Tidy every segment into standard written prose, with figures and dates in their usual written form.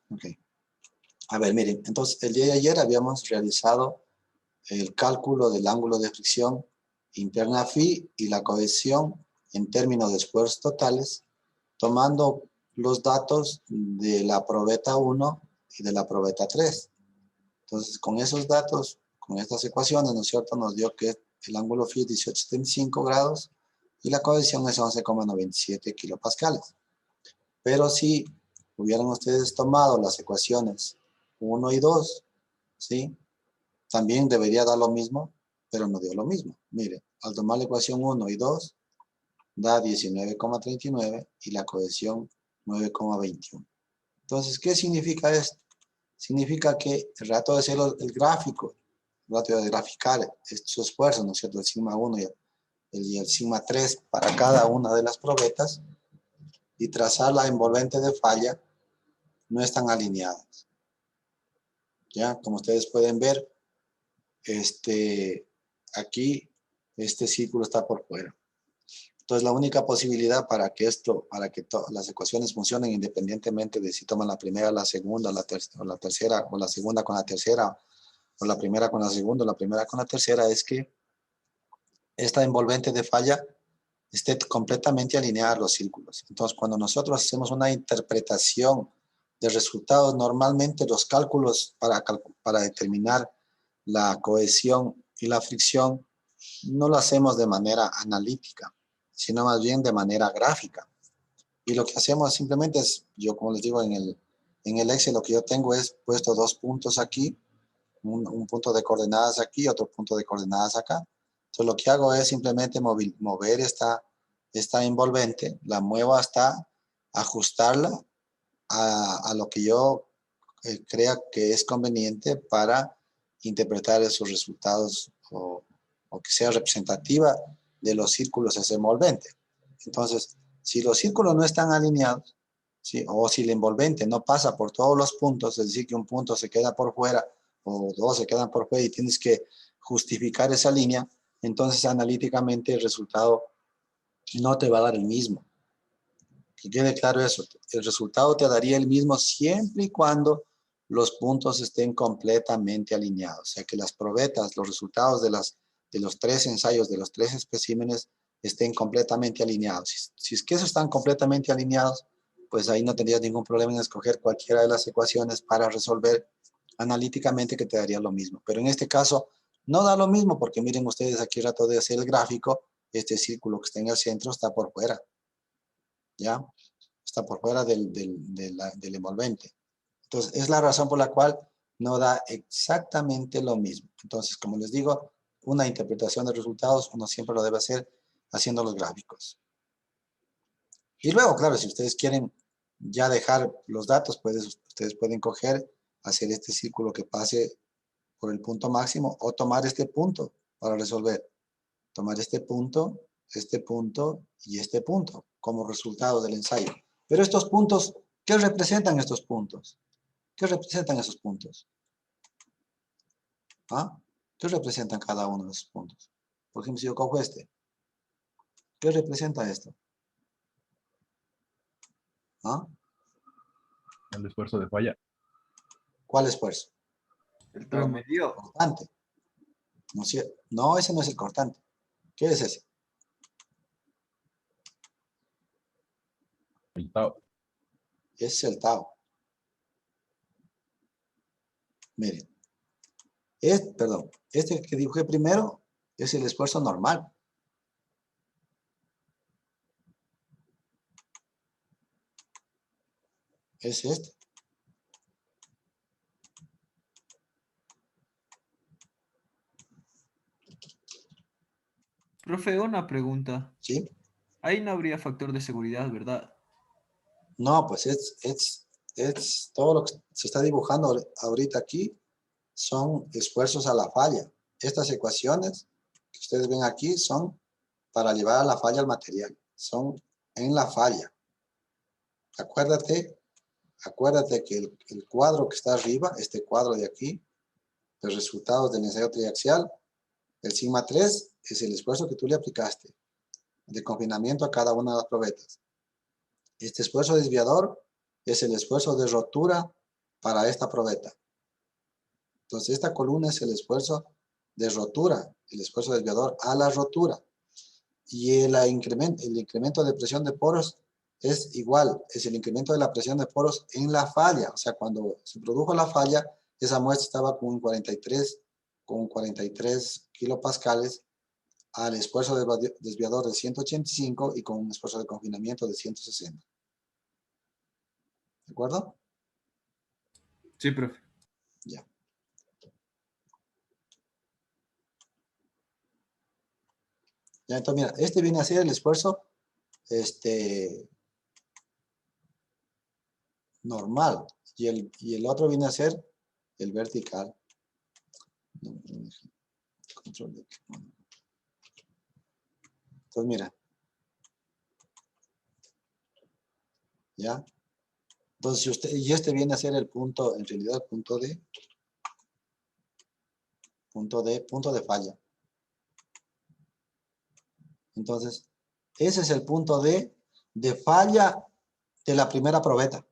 Ok. A ver, miren, entonces el día de ayer habíamos realizado el cálculo del ángulo de fricción interna phi y la cohesión en términos de esfuerzos totales, tomando los datos de la probeta 1 y de la probeta 3. Entonces, con esos datos, con estas ecuaciones, ¿no es cierto?, nos dio que el ángulo phi es 18,75 grados y la cohesión es 11,97 kilopascales. Pero si hubieran ustedes tomado las ecuaciones 1 y 2, ¿sí?, también debería dar lo mismo, pero no dio lo mismo. Mire, al tomar la ecuación 1 y 2, da 19,39 y la cohesión 9,21. Entonces, ¿qué significa esto? Significa que el rato de hacer el gráfico, el rato de graficar su esfuerzo, ¿no es cierto?, el sigma 1 y el sigma 3 para cada una de las probetas, y trazar la envolvente de falla, no están alineadas. ¿Ya? Como ustedes pueden ver, aquí, este círculo está por fuera. Entonces, la única posibilidad para que las ecuaciones funcionen independientemente de si toman la primera, la segunda, la tercera, o la segunda con la tercera, o la primera con la segunda, o la primera con la tercera, es que esta envolvente de falla esté completamente alineada a los círculos. Entonces, cuando nosotros hacemos una interpretación de resultados, normalmente los cálculos para determinar la cohesión y la fricción no lo hacemos de manera analítica, sino más bien de manera gráfica. Y lo que hacemos simplemente es, yo como les digo, en el Excel lo que yo tengo es puesto dos puntos aquí, un punto de coordenadas aquí, otro punto de coordenadas acá. Entonces lo que hago es simplemente mover esta envolvente, la muevo hasta ajustarla a lo que yo crea que es conveniente para interpretar esos resultados o que sea representativa de los círculos ese envolvente. Entonces, si los círculos no están alineados, ¿sí?, o si el envolvente no pasa por todos los puntos, es decir, que un punto se queda por fuera o dos se quedan por fuera y tienes que justificar esa línea, entonces analíticamente el resultado no te va a dar el mismo. Que quede claro eso, el resultado te daría el mismo siempre y cuando los puntos estén completamente alineados. O sea, que las probetas, los resultados de los tres ensayos, de los tres especímenes, estén completamente alineados. Si es que esos están completamente alineados, pues ahí no tendrías ningún problema en escoger cualquiera de las ecuaciones para resolver analíticamente, que te daría lo mismo. Pero en este caso no da lo mismo, porque miren ustedes, aquí trato de hacer el gráfico, este círculo que está en el centro está por fuera. ¿Ya? Está por fuera del envolvente. Entonces, es la razón por la cual no da exactamente lo mismo. Entonces, como les digo, una interpretación de resultados uno siempre lo debe hacer haciendo los gráficos. Y luego, claro, si ustedes quieren ya dejar los datos, pues ustedes pueden coger, hacer este círculo que pase por el punto máximo o tomar este punto para resolver. Tomar este punto y este punto como resultado del ensayo. Pero estos puntos, ¿qué representan estos puntos? ¿Qué representan esos puntos? ¿Ah? ¿Qué representan cada uno de esos puntos? Por ejemplo, si yo cojo este, ¿qué representa esto? ¿Ah? El esfuerzo de falla. ¿Cuál esfuerzo? El promedio. Cortante. ¿No es cierto? No, ese no es el cortante. ¿Qué es ese? El tau. Ese es el tau. Miren. Este que dibujé primero es el esfuerzo normal. Es este. Profe, una pregunta. ¿Sí? Ahí no habría factor de seguridad, ¿verdad? No, pues es todo lo que se está dibujando ahorita aquí son esfuerzos a la falla. Estas ecuaciones que ustedes ven aquí son para llevar a la falla al material. Son en la falla. Acuérdate que el cuadro que está arriba, este cuadro de aquí, los resultados del ensayo triaxial, el sigma 3 es el esfuerzo que tú le aplicaste de confinamiento a cada una de las probetas. Este esfuerzo desviador es el esfuerzo de rotura para esta probeta. Entonces, esta columna es el esfuerzo de rotura, el esfuerzo desviador a la rotura. Y el incremento de presión de poros es igual, es el incremento de la presión de poros en la falla. O sea, cuando se produjo la falla, esa muestra estaba con 43 kilopascales al esfuerzo desviador de 185 y con un esfuerzo de confinamiento de 160. ¿De acuerdo? Sí, profe. Ya. Ya, entonces, mira, este viene a ser el esfuerzo normal y el otro viene a ser el vertical. Entonces, mira. ¿Ya? Entonces, si usted, y este viene a ser el punto, en realidad el punto de falla. Entonces, ese es el punto de falla de la primera probeta.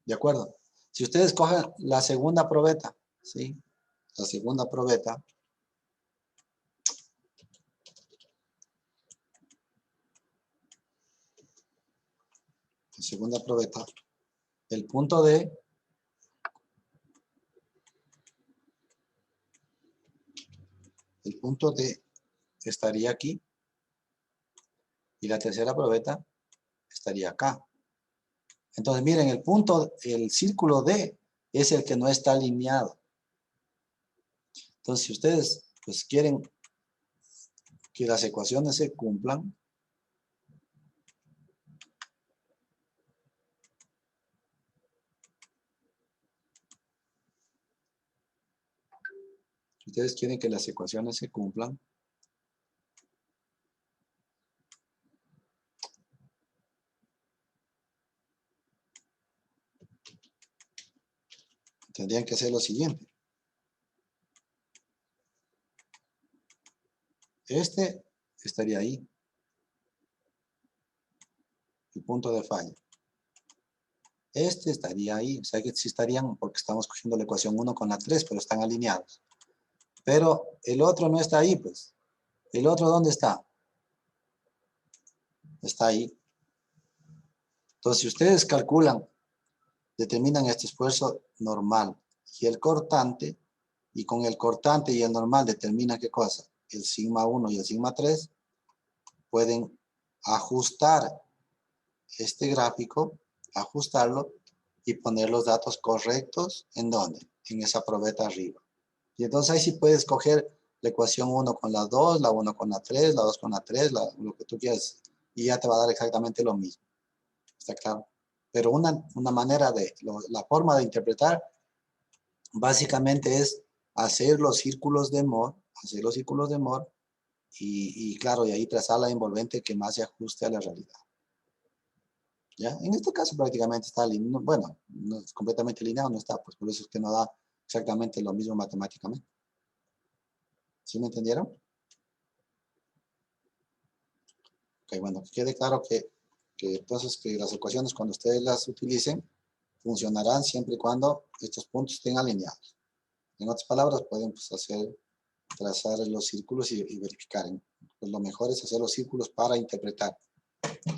¿De acuerdo? Si ustedes cogen la segunda probeta, ¿sí? La segunda probeta. La segunda probeta. El punto D estaría aquí. Y la tercera probeta estaría acá. Entonces, miren, el círculo D es el que no está alineado. Entonces, si ustedes pues quieren que las ecuaciones se cumplan, tendrían que hacer lo siguiente. Este estaría ahí. El punto de falla. Este estaría ahí. O sea que sí estarían, porque estamos cogiendo la ecuación 1 con la 3, pero están alineados. Pero el otro no está ahí, pues. ¿El otro dónde está? Está ahí. Entonces, si ustedes calculan, determinan este esfuerzo normal y el cortante, y con el cortante y el normal determina ¿qué cosa? El sigma 1 y el sigma 3, pueden ajustar este gráfico, ajustarlo y poner los datos correctos, ¿en dónde? En esa probeta arriba. Y entonces ahí sí puedes coger la ecuación 1 con la 2, la 1 con la 3, la 2 con la 3, lo que tú quieras, y ya te va a dar exactamente lo mismo. ¿Está claro? Pero una manera la forma de interpretar básicamente es hacer los círculos de Moore, y claro, y ahí trazar la envolvente que más se ajuste a la realidad. ¿Ya? En este caso prácticamente está alineado, bueno, no es completamente alineado, no está, pues por eso es que no da exactamente lo mismo matemáticamente. ¿Sí me entendieron? Ok, bueno, que quede claro que entonces que las ecuaciones cuando ustedes las utilicen funcionarán siempre y cuando estos puntos estén alineados. En otras palabras, pueden pues, trazar los círculos y verificar. Pues lo mejor es hacer los círculos para interpretar.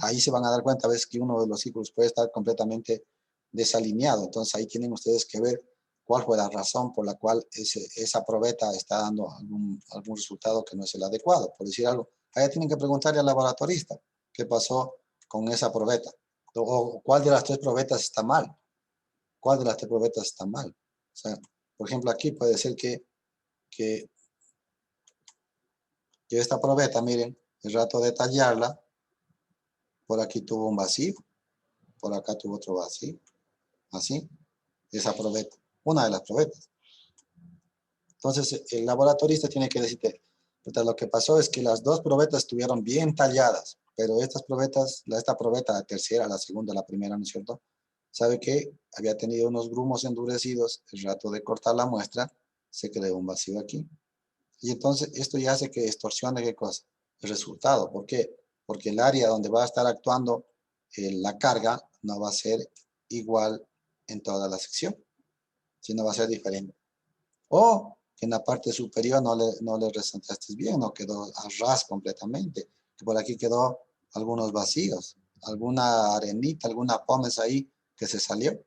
Ahí se van a dar cuenta a veces que uno de los círculos puede estar completamente desalineado. Entonces ahí tienen ustedes que ver cuál fue la razón por la cual esa probeta está dando algún resultado que no es el adecuado. Por decir algo, ahí tienen que preguntarle al laboratorista qué pasó con esa probeta. O cuál de las tres probetas está mal. ¿Cuál de las tres probetas está mal? O sea, por ejemplo, aquí puede ser que esta probeta, miren, el rato de tallarla, por aquí tuvo un vacío, por acá tuvo otro vacío, así, esa probeta, una de las probetas. Entonces, el laboratorista tiene que decirte, lo que pasó es que las dos probetas estuvieron bien talladas, pero estas probetas, esta probeta, la tercera, la segunda, la primera, ¿no es cierto? ¿Sabe qué? Había tenido unos grumos endurecidos, el rato de cortar la muestra, se creó un vacío aquí. Y entonces esto ya hace que distorsione ¿qué cosa? El resultado. ¿Por qué? Porque el área donde va a estar actuando la carga no va a ser igual en toda la sección. Si no va a ser diferente. O que en la parte superior no le resaltaste bien, no quedó a ras completamente. Que por aquí quedó algunos vacíos, alguna arenita, alguna pómez ahí que se salió.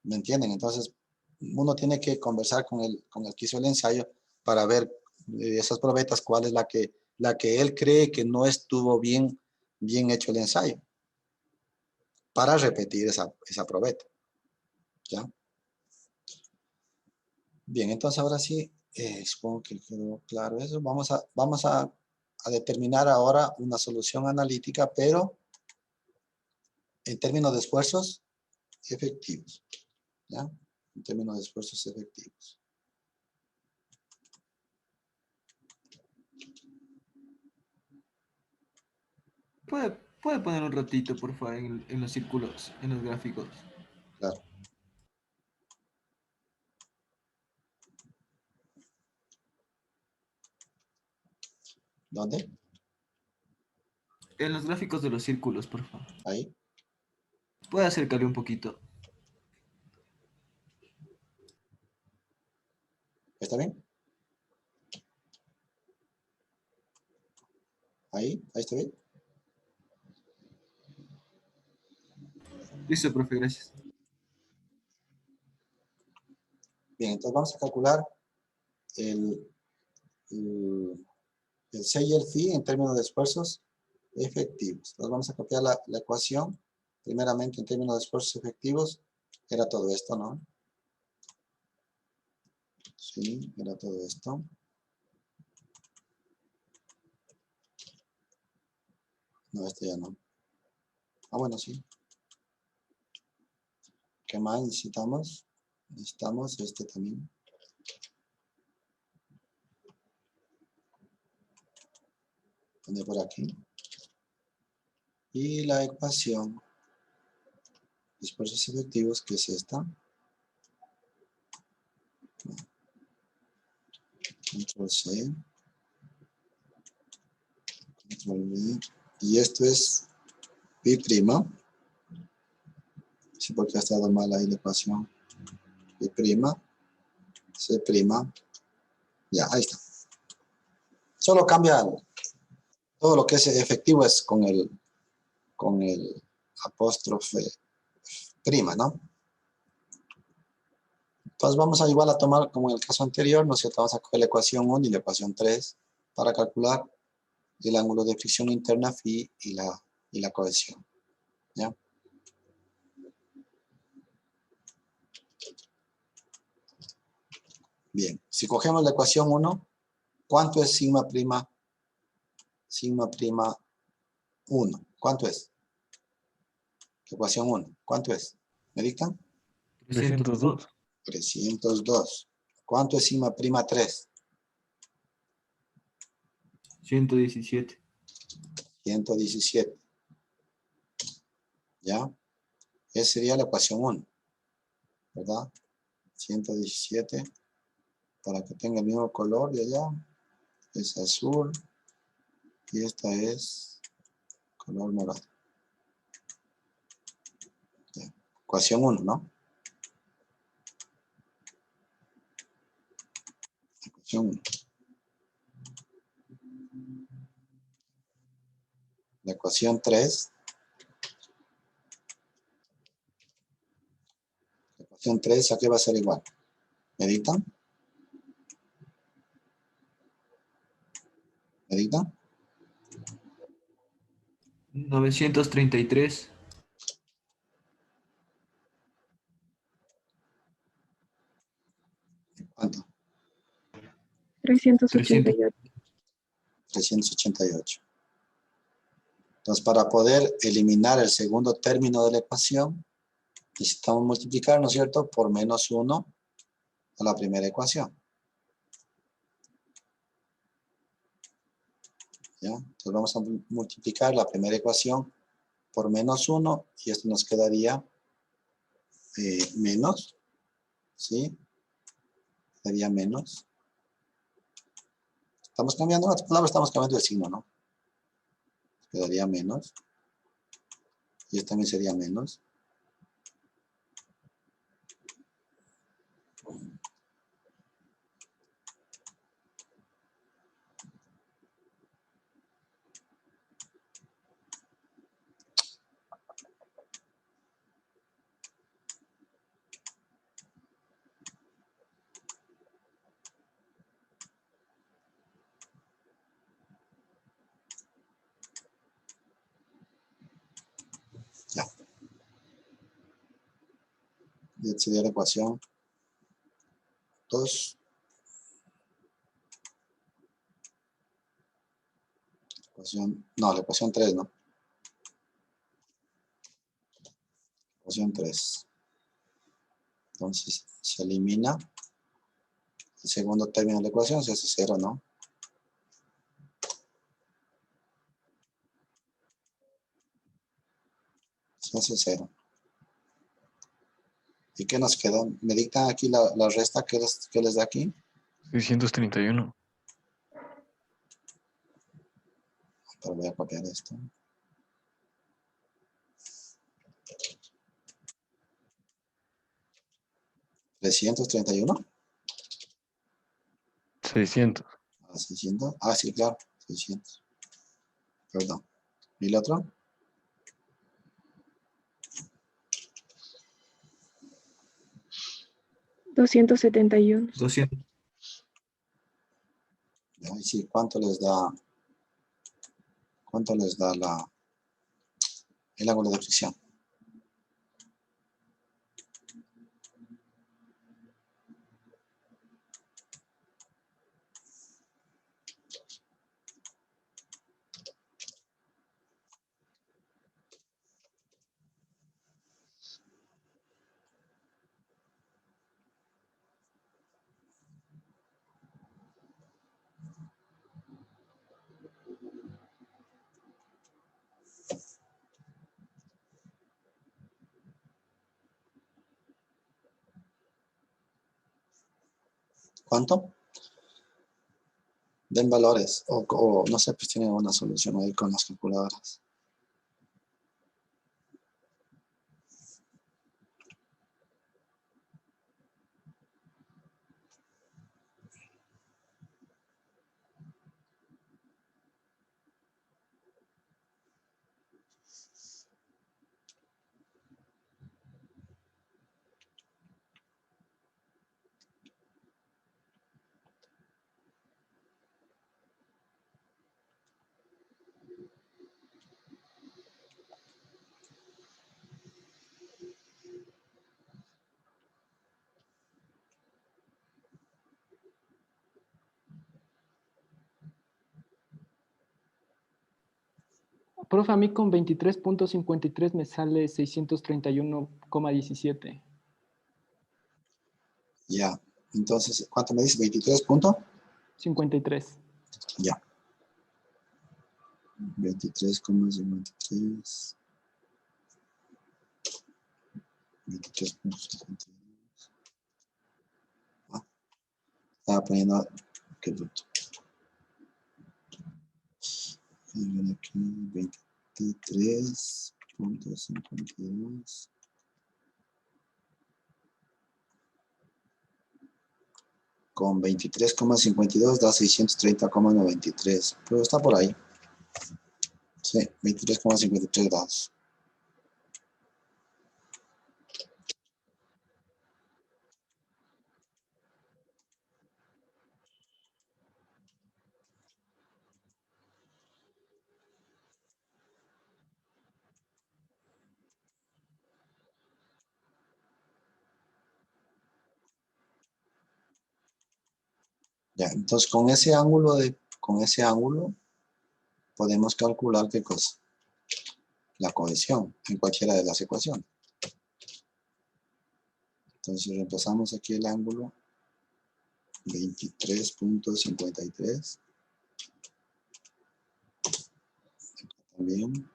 ¿Me entienden? Entonces, uno tiene que conversar con el que hizo el ensayo para ver esas probetas, cuál es la que él cree que no estuvo bien hecho el ensayo. Para repetir esa probeta. ¿Ya? Bien, entonces ahora sí, supongo que quedó claro eso. Vamos a determinar ahora una solución analítica, pero en términos de esfuerzos efectivos. ¿Ya? En términos de esfuerzos efectivos. ¿Puede poner un ratito, por favor, en los círculos, en los gráficos? Claro. ¿Dónde? En los gráficos de los círculos, por favor. Ahí. ¿Puede acercarle un poquito? ¿Está bien? Ahí está bien. Listo, profe, gracias. Bien, entonces vamos a calcular el C y el phi en términos de esfuerzos efectivos. Entonces vamos a copiar la ecuación. Primeramente, en términos de esfuerzos efectivos, era todo esto, ¿no? Sí, era todo esto. No, este ya no. Ah, bueno, sí. ¿Qué más necesitamos? Necesitamos este también. Pone por aquí. Y la ecuación de esfuerzos efectivos, que es esta. Control C. Control V. Y esto es pi prima. Sí, porque ha estado mal ahí la ecuación. Pi prima. C prima. Ya, ahí está. Solo cambia todo lo que es efectivo es con el apóstrofe prima, ¿no? Entonces vamos a igual a tomar como en el caso anterior, ¿no es cierto? Vamos a coger la ecuación 1 y la ecuación 3 para calcular el ángulo de fricción interna phi y la cohesión. ¿Ya? Bien, si cogemos la ecuación 1, ¿cuánto es sigma prima 1? ¿Cuánto es? Ecuación 1, ¿cuánto es? ¿Me dictan? 302. 302. ¿Cuánto es sigma prima 3? 117. 117. ¿Ya? Esa sería la ecuación 1. ¿Verdad? 117. Para que tenga el mismo color de allá. Es azul. Y esta es color morado. ¿Ya? Ecuación 1, ¿no? Ecuación 1. La ecuación 3. La ecuación 3, ¿a qué va a ser igual? ¿Meditan? ¿Meditan? 933. ¿Cuánto? 300. 388. 388. Entonces, para poder eliminar el segundo término de la ecuación, necesitamos multiplicar, ¿no es cierto?, por menos 1 a la primera ecuación. ¿Ya? Entonces vamos a multiplicar la primera ecuación por menos 1 y esto nos quedaría menos, ¿sí? Sería menos. Estamos cambiando las palabras, estamos cambiando el signo, ¿no? Quedaría menos. Y esto también sería menos. Ya. Y esta sería la ecuación 2. No, la ecuación 3, ¿no? Ecuación 3. Entonces se elimina el segundo término de la ecuación, se hace 0, ¿no? Se hace 0. ¿Y qué nos queda? Me dictan aquí la resta que les da aquí. 631. Pero voy a copiar esto. 331. 600. 600. Ah, sí, claro. 600. Perdón. ¿Y el otro? 271. 200. Y sí, ¿cuánto les da? ¿Cuánto les da el ángulo de fricción? ¿Cuánto? Den valores. O no sé, pues tienen una solución ahí con las calculadoras. Profe, a mí con 23.53 me sale 631,17. Ya. Entonces, ¿cuánto me dice? 23 puntos. 53. Ya. 23,53. 23,52. Ah, estaba poniendo. Qué bruto. Y viene aquí 23,52. Con 23,52 da 630,93. Pero está por ahí. Sí, 23,53 grados. Ya, entonces con ese ángulo podemos calcular qué cosa, la cohesión en cualquiera de las ecuaciones. Entonces reemplazamos aquí el ángulo 23,53. También.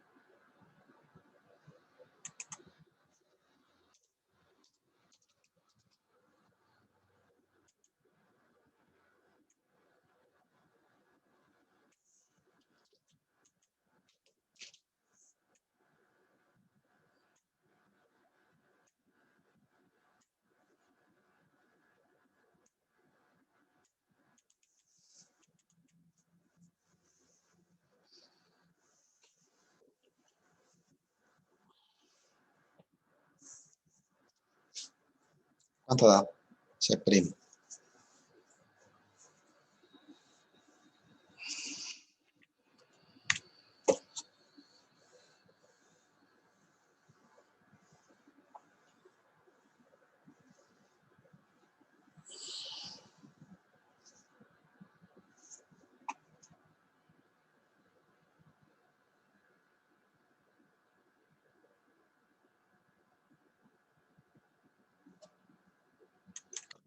¿Cuánto da? C primo.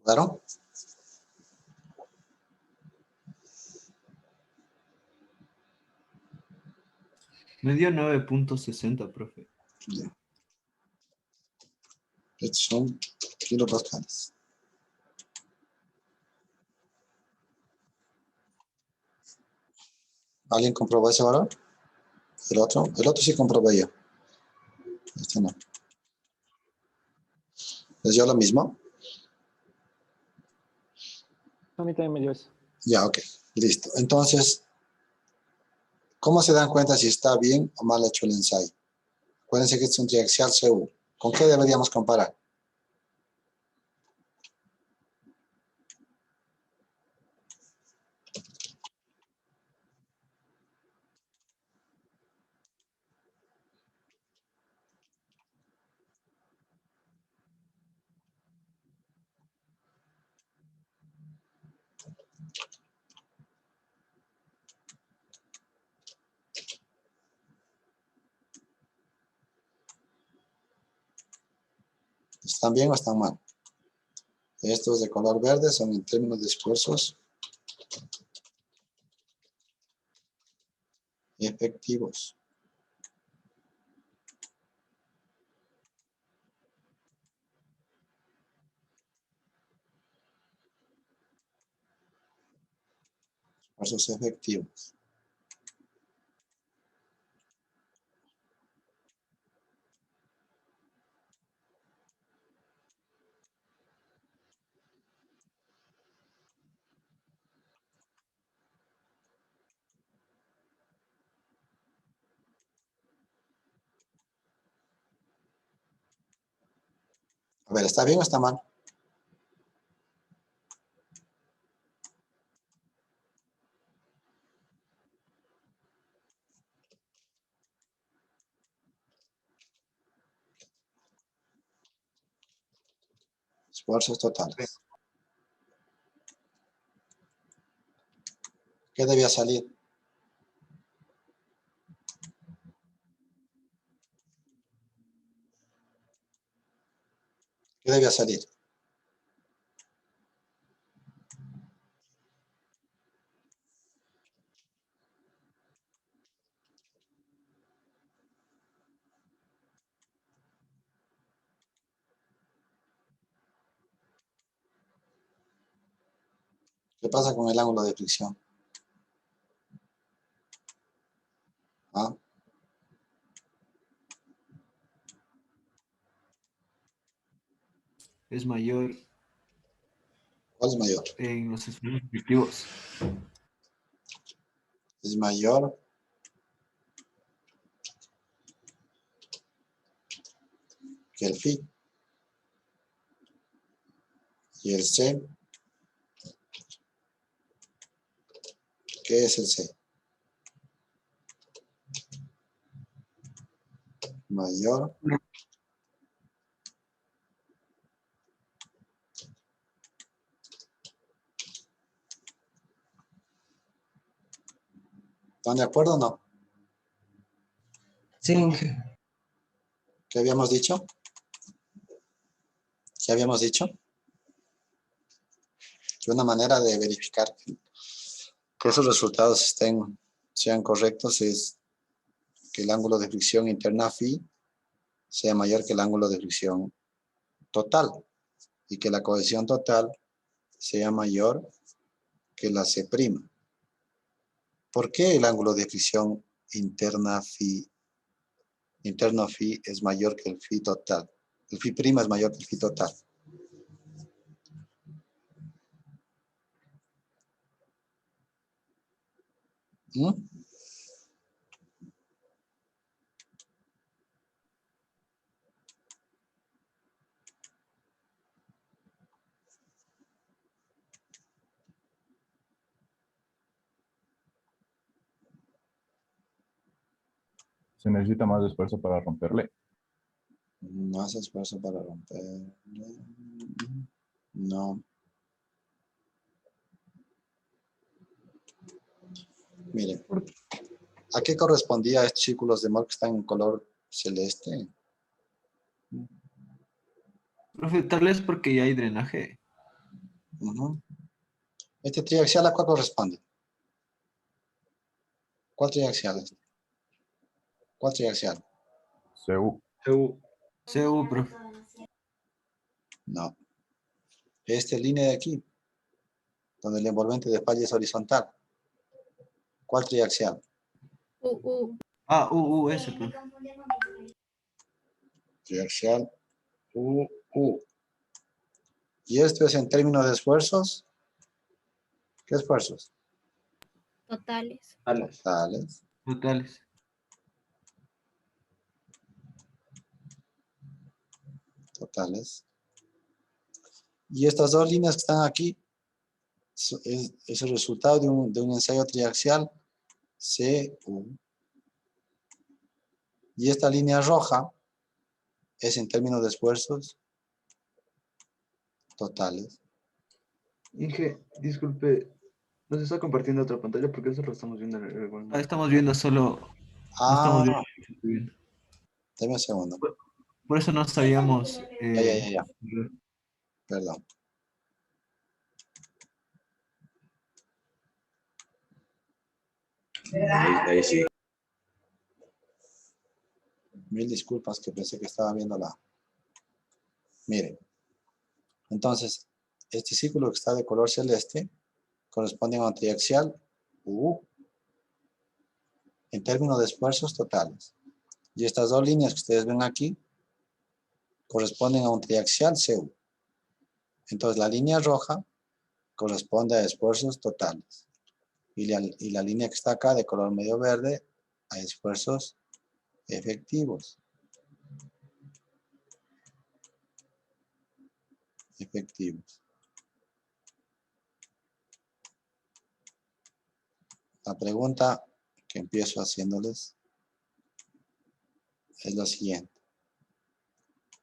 ¿Claro? Me dio 9.60, profe. Ya. Estos son kilopascales. ¿Alguien comprobó ese valor? El otro sí comprobé yo. Este no. ¿Les dio lo mismo? A mí también me dio eso. Ya, ok. Listo. Entonces, ¿cómo se dan cuenta si está bien o mal hecho el ensayo? Acuérdense que es un triaxial CU. ¿Con qué deberíamos comparar? ¿Están bien o están mal? Estos de color verde son en términos de esfuerzos efectivos. Esfuerzos efectivos. A ver, ¿está bien o está mal? Esfuerzos totales. ¿Qué debía salir? ¿Qué debía salir? ¿Qué pasa con el ángulo de fricción? ¿Ah? Es mayor ¿Cuál es mayor? en los esfuerzos efectivos. Es mayor que el phi. Y el C, ¿qué es el C? Mayor ¿Están de acuerdo o no? Sí, ¿Qué habíamos dicho? ¿Qué habíamos dicho? Que una manera de verificar que esos resultados sean correctos es que el ángulo de fricción interna phi sea mayor que el ángulo de fricción total y que la cohesión total sea mayor que la C'. ¿Por qué el ángulo de fricción interno phi es mayor que el phi total? El phi' es mayor que el phi total. ¿Mm? Se necesita más esfuerzo para romperle. No hace esfuerzo para romper. No. Miren. ¿A qué correspondía estos círculos de Moore que están en color celeste? Profe, tal vez porque ya hay drenaje. Ujú. Este triaxial, ¿a cuál corresponde? ¿Cuál triaxial es? ¿Cuál triaxial? CU. CU, profe. No. Esta línea de aquí, donde el envolvente de falla es horizontal. ¿Cuál triaxial? Ah, ese, profe. Triaxial U. ¿Y esto es en términos de esfuerzos? ¿Qué esfuerzos? Totales. Totales. Totales. Totales. Y estas dos líneas que están aquí es el resultado de un ensayo triaxial CU. Y esta línea roja es en términos de esfuerzos totales. Inge, disculpe, nos está compartiendo otra pantalla porque eso lo estamos viendo en el Ah, estamos viendo solo. No estamos viendo bien. Dame un segundo. Por eso no sabíamos. Ya. Perdón. Ahí sí. Mil disculpas que pensé que estaba viendo la... Miren. Entonces, este círculo que está de color celeste corresponde a un triaxial U en términos de esfuerzos totales. Y estas dos líneas que ustedes ven aquí corresponden a un triaxial CU. Entonces, la línea roja corresponde a esfuerzos totales. Y la línea que está acá de color medio verde a esfuerzos efectivos. La pregunta que empiezo haciéndoles es la siguiente.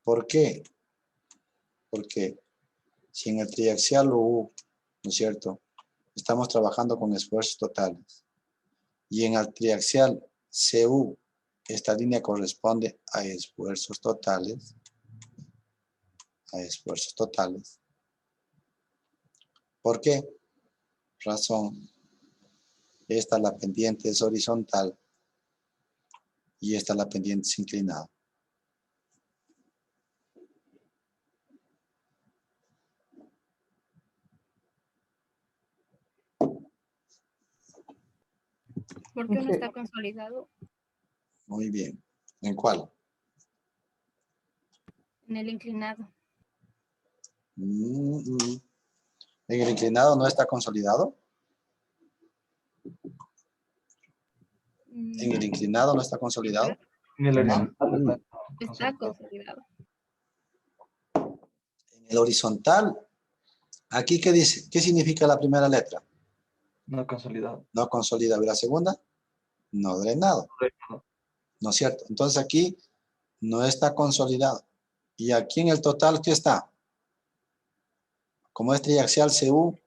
¿Por qué? Porque si en el triaxial U, ¿no es cierto?, estamos trabajando con esfuerzos totales. Y en el triaxial CU, esta línea corresponde a esfuerzos totales. ¿Por qué razón? Esta la pendiente es horizontal y esta la pendiente es inclinada. ¿Por qué no está consolidado? Muy bien. ¿En cuál? En el inclinado. ¿En el inclinado no está consolidado? ¿En el inclinado no está consolidado? En el horizontal Está consolidado. En el horizontal, ¿aquí qué dice? ¿Qué significa la primera letra? No consolidado. No consolidado. ¿Y la segunda? No drenado. ¿No es cierto? Entonces aquí no está consolidado. Y aquí en el total, ¿qué está? Como es triaxial CU,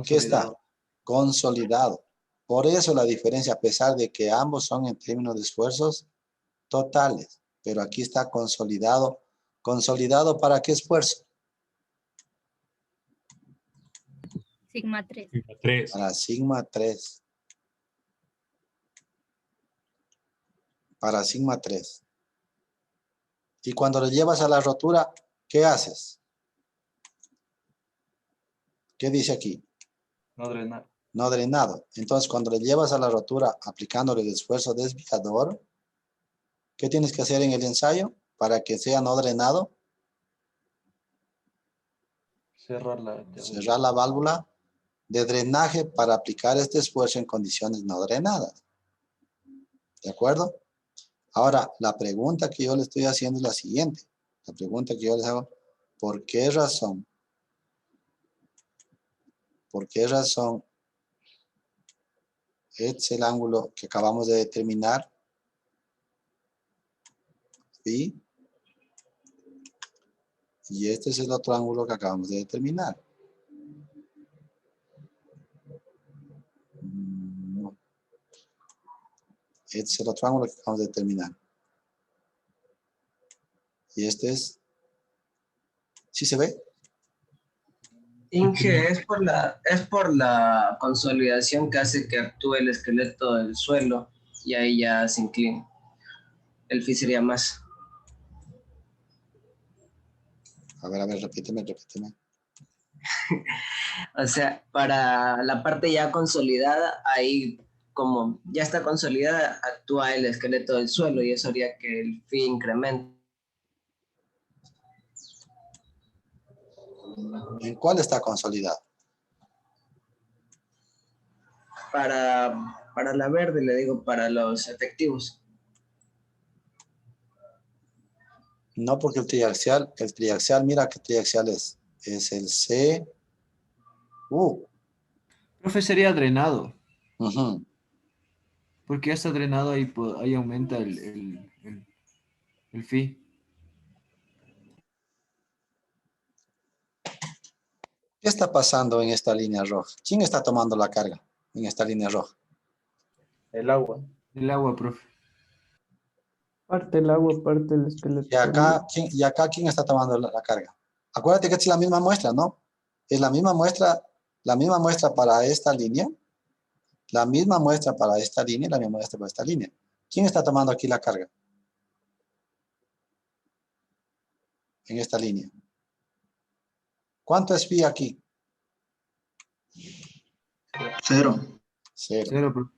¿qué está? Consolidado. Por eso la diferencia, a pesar de que ambos son en términos de esfuerzos totales. Pero aquí está consolidado. ¿Consolidado para qué esfuerzo? Sigma 3. Para sigma 3. Para sigma 3. Y cuando lo llevas a la rotura, ¿qué haces? ¿Qué dice aquí? No drenado. No drenado. Entonces, cuando le llevas a la rotura aplicándole el esfuerzo desviador, ¿qué tienes que hacer en el ensayo para que sea no drenado? Cerrar la válvula de drenaje para aplicar este esfuerzo en condiciones no drenadas. ¿De acuerdo? Ahora, la pregunta que yo le estoy haciendo es la siguiente. La pregunta que yo les hago, ¿por qué razón? ¿Por qué razón este es el ángulo que acabamos de determinar? Phi. Y este es el otro ángulo que acabamos de determinar. No. Este es el otro ángulo que acabamos de determinar. Y este es... ¿Sí se ve? Inge, es por la consolidación que hace que actúe el esqueleto del suelo y ahí ya se inclina. El phi sería más. A ver, repíteme. O sea, para la parte ya consolidada, ahí como ya está consolidada, actúa el esqueleto del suelo y eso haría que el phi incremente. ¿En cuál está consolidado? Para la verde, le digo, para los efectivos. No, porque el triaxial, mira qué triaxial es. Es el C. Profe, sería drenado. Ujú. Porque ya está drenado, ahí aumenta el phi. ¿Qué está pasando en esta línea roja? ¿Quién está tomando la carga en esta línea roja? El agua. El agua, profe. Parte el agua, parte el esqueleto. Y acá, ¿quién está tomando la carga? Acuérdate que esta es la misma muestra, ¿no? Es la misma muestra para esta línea, la misma muestra para esta línea y la misma muestra para esta línea. ¿Quién está tomando aquí la carga? En esta línea. ¿Cuánto es phi aquí? 0. Cero, profe.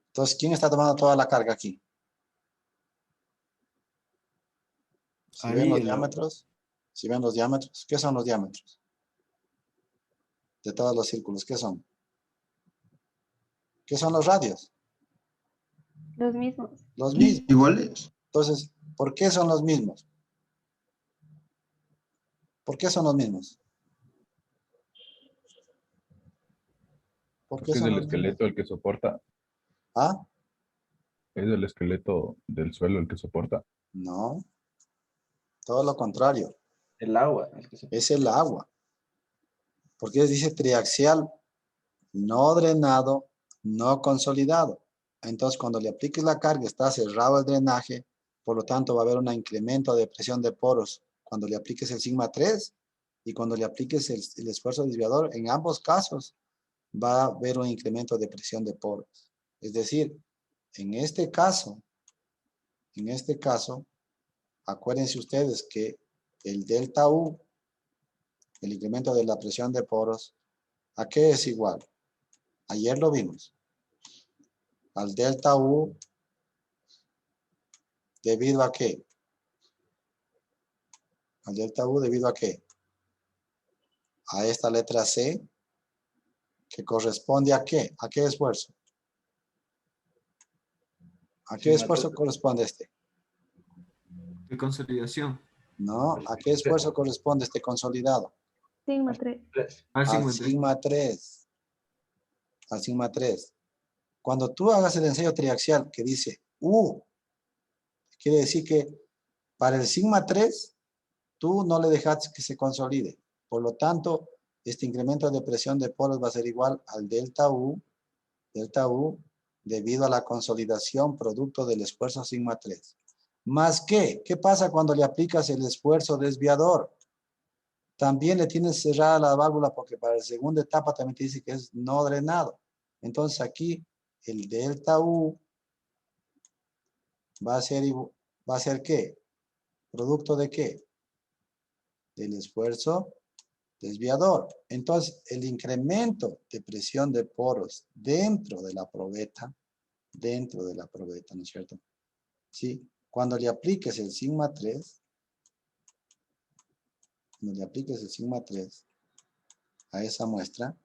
Entonces, ¿quién está tomando toda la carga aquí? Si Ahí ven los el agua. diámetros, ¿qué son los diámetros? De todos los círculos, ¿qué son? ¿Qué son los radios? Los mismos. Los mismos. Iguales. Entonces, ¿por qué son los mismos? ¿Por qué son los mismos? ¿Por qué Porque es son el los mismos? esqueleto el que soporta. ¿Ah? Es el esqueleto del suelo el que soporta. No. Todo lo contrario. El agua. Es el agua. Porque dice triaxial, no drenado, no consolidado. Entonces, cuando le apliques la carga, está cerrado el drenaje, por lo tanto va a haber un incremento de presión de poros cuando le apliques el sigma 3 y cuando le apliques el esfuerzo desviador. En ambos casos va a haber un incremento de presión de poros. Es decir, en este caso, acuérdense ustedes que el delta U, el incremento de la presión de poros, ¿a qué es igual? Ayer lo vimos. Al delta U, ¿debido a qué? Al delta U, ¿debido a qué? A esta letra C, que corresponde ¿a qué? ¿A qué esfuerzo? ¿A qué esfuerzo corresponde este? De consolidación. No, ¿a qué esfuerzo corresponde este consolidado? Sigma 3. Al Al sigma 3. sigma 3. Al sigma 3. Cuando tú hagas el ensayo triaxial que dice U, quiere decir que para el sigma 3, tú no le dejas que se consolide. Por lo tanto, este incremento de presión de poros va a ser igual al delta U, debido a la consolidación producto del esfuerzo sigma 3. ¿Más qué? ¿Qué pasa cuando le aplicas el esfuerzo desviador? También le tienes cerrada la válvula porque para la segunda etapa también te dice que es no drenado. Entonces aquí el delta U va a ser ¿qué? ¿Producto de qué? Del esfuerzo desviador. Entonces el incremento de presión de poros dentro de la probeta, ¿no es cierto? Sí, cuando le apliques el sigma 3, a esa muestra,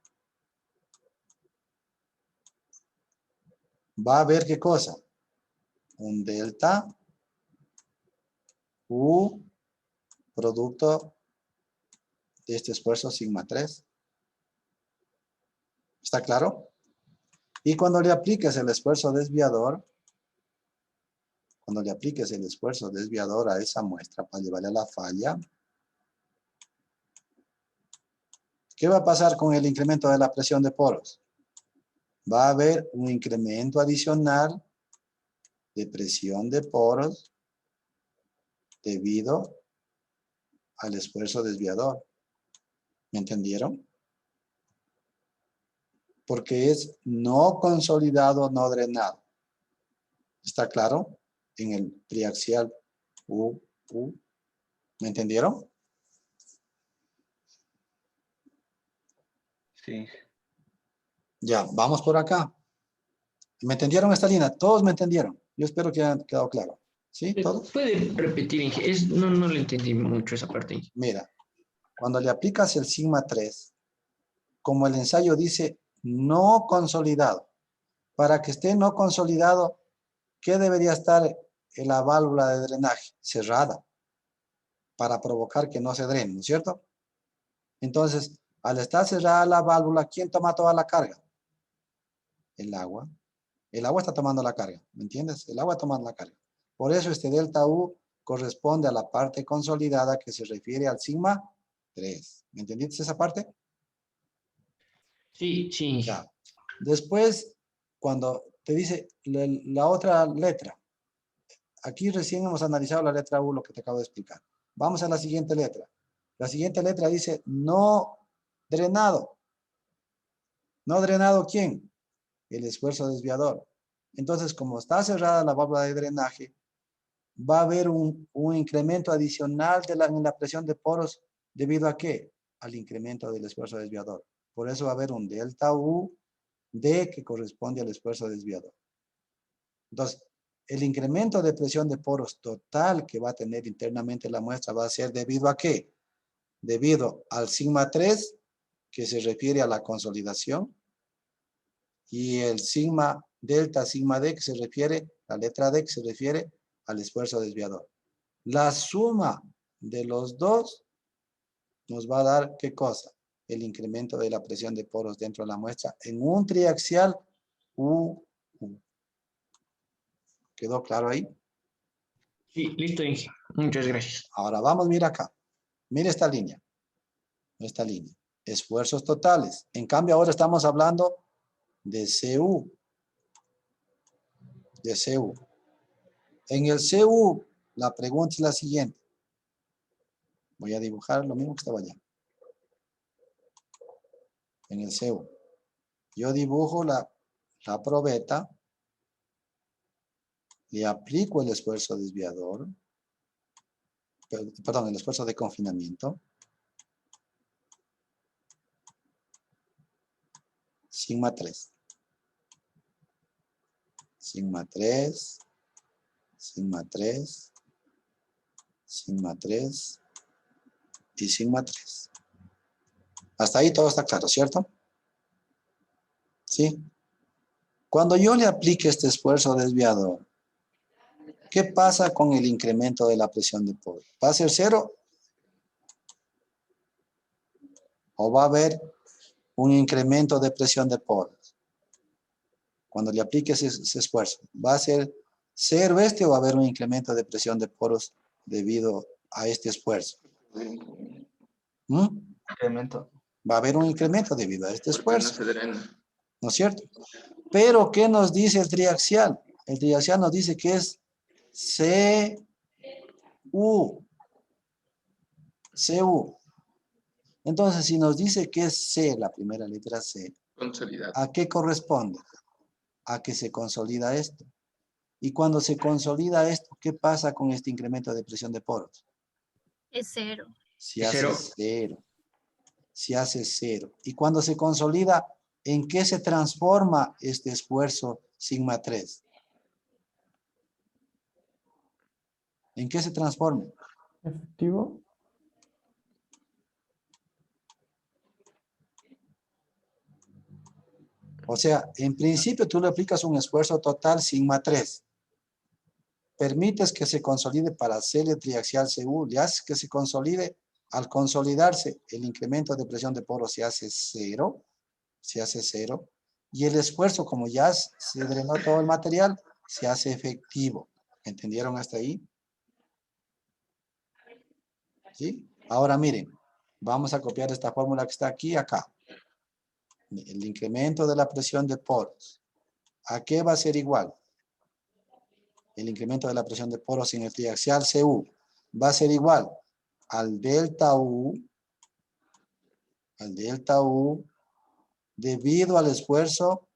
va a haber ¿qué cosa? Un delta U producto de este esfuerzo sigma 3. ¿Está claro? Y cuando le apliques el esfuerzo desviador, cuando le apliques el esfuerzo desviador a esa muestra para llevarle a la falla, ¿qué va a pasar con el incremento de la presión de poros? Va a haber un incremento adicional de presión de poros debido al esfuerzo desviador. ¿Me entendieron? Porque es no consolidado, no drenado. ¿Está claro? En el triaxial U. ¿Me entendieron? Sí. Ya, vamos por acá. ¿Me entendieron esta línea? Todos me entendieron. Yo espero que haya quedado claro. ¿Sí? ¿Todos? ¿Puede repetir, Inge? No le entendí mucho esa parte, Inge. Mira, cuando le aplicas el sigma 3, como el ensayo dice no consolidado, para que esté no consolidado, ¿qué debería estar en la válvula de drenaje? Cerrada, para provocar que no se drene, ¿no es cierto? Entonces, al estar cerrada la válvula, ¿quién toma toda la carga? El agua. El agua está tomando la carga, ¿me entiendes? El agua toma la carga. Por eso este delta U corresponde a la parte consolidada que se refiere al sigma 3. ¿Me entendiste esa parte? Sí, sí. Ya. Después, cuando te dice la otra letra, aquí recién hemos analizado la letra U, lo que te acabo de explicar. Vamos a la siguiente letra. La siguiente letra dice no drenado. ¿No drenado quién? El esfuerzo desviador. Entonces, como está cerrada la válvula de drenaje, va a haber un incremento adicional en la presión de poros. ¿Debido a qué? Al incremento del esfuerzo desviador. Por eso va a haber un delta U D que corresponde al esfuerzo desviador. Entonces, el incremento de presión de poros total que va a tener internamente la muestra va a ser ¿debido a qué? Debido al sigma 3, que se refiere a la consolidación, y el sigma delta sigma D, que se refiere, la letra D, que se refiere al esfuerzo desviador. La suma de los dos nos va a dar, ¿qué cosa? El incremento de la presión de poros dentro de la muestra en un triaxial U. ¿Quedó claro ahí? Sí, listo, Inge. Muchas gracias. Ahora vamos, mira acá. Mira esta línea. Esta línea. Esfuerzos totales. En cambio, ahora estamos hablando de CU. De CU. En el CU, la pregunta es la siguiente. Voy a dibujar lo mismo que estaba allá. En el CU. Yo dibujo la probeta. Le aplico el esfuerzo desviador. Perdón, el esfuerzo de confinamiento. Sigma 3. Sigma 3. Sigma 3. Sigma 3. Y sigma 3. Hasta ahí todo está claro, ¿cierto? ¿Sí? Cuando yo le aplique este esfuerzo desviador, ¿qué pasa con el incremento de la presión de poros? ¿Va a ser cero? ¿O va a haber un incremento de presión de poros? Cuando le aplique ese esfuerzo, ¿va a ser cero o va a haber un incremento de presión de poros debido a este esfuerzo? Incremento. Va a haber un incremento debido a este esfuerzo. No se drena. ¿No es cierto? Pero, ¿qué nos dice el triaxial? El triaxial nos dice que es CU. CU. Entonces, si nos dice que es C, la primera letra C, ¿a qué corresponde? A que se consolida esto. Y cuando se consolida esto, ¿qué pasa con este incremento de presión de poros? Es cero. Se hace cero. Se hace cero. Y cuando se consolida, ¿en qué se transforma este esfuerzo sigma 3? ¿En qué se transforma? Efectivo. O sea, en principio tú le aplicas un esfuerzo total sigma 3. Permites que se consolide para hacer el triaxial CU. Le haces que se consolide. Al consolidarse, el incremento de presión de poros se hace cero. Se hace cero. Y el esfuerzo, como ya se drenó todo el material, se hace efectivo. ¿Entendieron hasta ahí? ¿Sí? Ahora miren, vamos a copiar esta fórmula que está aquí, acá. El incremento de la presión de poros. ¿A qué va a ser igual? El incremento de la presión de poros en el triaxial CU va a ser igual al delta U debido al esfuerzo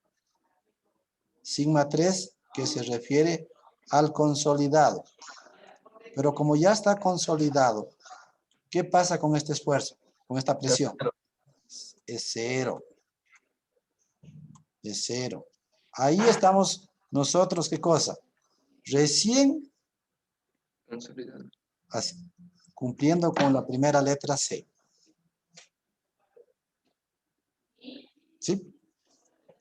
sigma 3 que se refiere al consolidado. Pero como ya está consolidado, ¿qué pasa con este esfuerzo? Con esta presión. Es cero. Es cero. Ahí estamos nosotros, ¿qué cosa? Recién así, cumpliendo con la primera letra C. ¿Sí?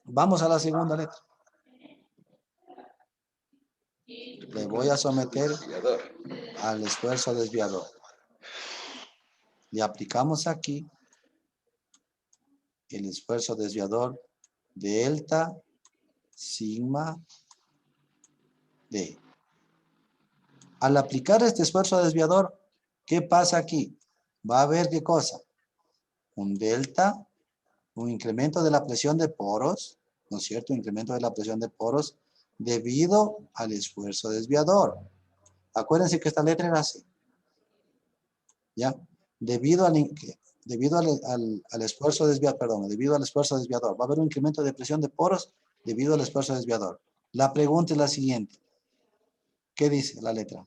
Vamos a la segunda letra. Le voy a someter al esfuerzo desviador. Le aplicamos aquí el esfuerzo desviador delta sigma D. Al aplicar este esfuerzo desviador, ¿qué pasa aquí? Va a haber ¿qué cosa? Un delta, un incremento de la presión de poros, ¿no es cierto? Incremento de la presión de poros debido al esfuerzo desviador. Acuérdense que esta letra era así. ¿Ya? Debido al esfuerzo desviador, perdón, debido al esfuerzo desviador. Va a haber un incremento de presión de poros debido al esfuerzo desviador. La pregunta es la siguiente. ¿Qué dice la letra?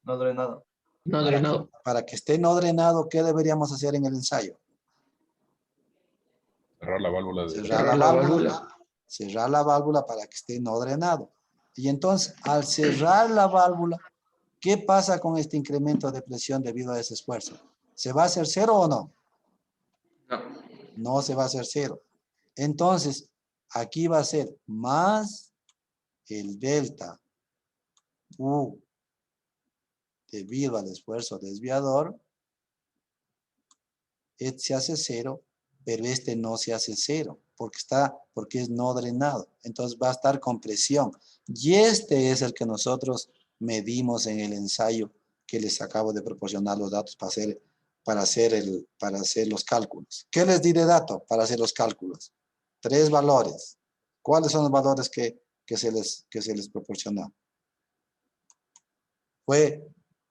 No drenado. No drenado. Para que esté no drenado, ¿qué deberíamos hacer en el ensayo? Cerrar la válvula de Cerrar la válvula. Cerrar la válvula para que esté no drenado. Y entonces, al cerrar la válvula, ¿qué pasa con este incremento de presión debido a ese esfuerzo? ¿Se va a hacer cero o no? No. No se va a hacer cero. Entonces, aquí va a ser más el delta U debido al esfuerzo desviador. Este se hace cero, pero este no se hace cero, porque es no drenado. Entonces va a estar con presión. Y este es el que nosotros medimos en el ensayo que les acabo de proporcionar los datos para hacer los cálculos. ¿Qué les di de dato para hacer los cálculos? 3 valores. ¿Cuáles son los valores que se les proporcionó? Fue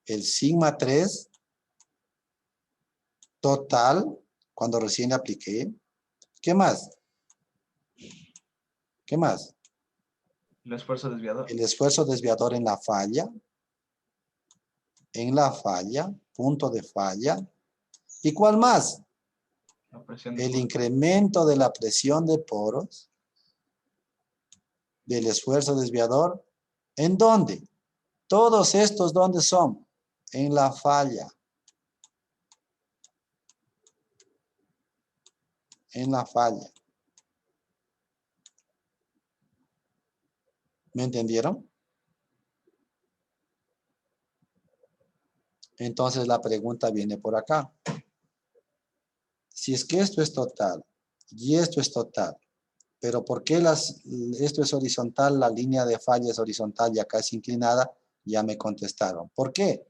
el sigma 3 total, cuando recién le apliqué. ¿Qué más? ¿Qué más? El esfuerzo desviador. El esfuerzo desviador en la falla. En la falla, punto de falla. ¿Y cuál más? La presión de El poros. incremento de la presión de poros del esfuerzo desviador. ¿En dónde? Todos estos, ¿dónde son? En la falla. En la falla. ¿Me entendieron? Entonces la pregunta viene por acá. Si es que esto es total y esto es total, pero ¿por qué esto es horizontal, la línea de falla es horizontal y acá es inclinada? Ya me contestaron. ¿Por qué?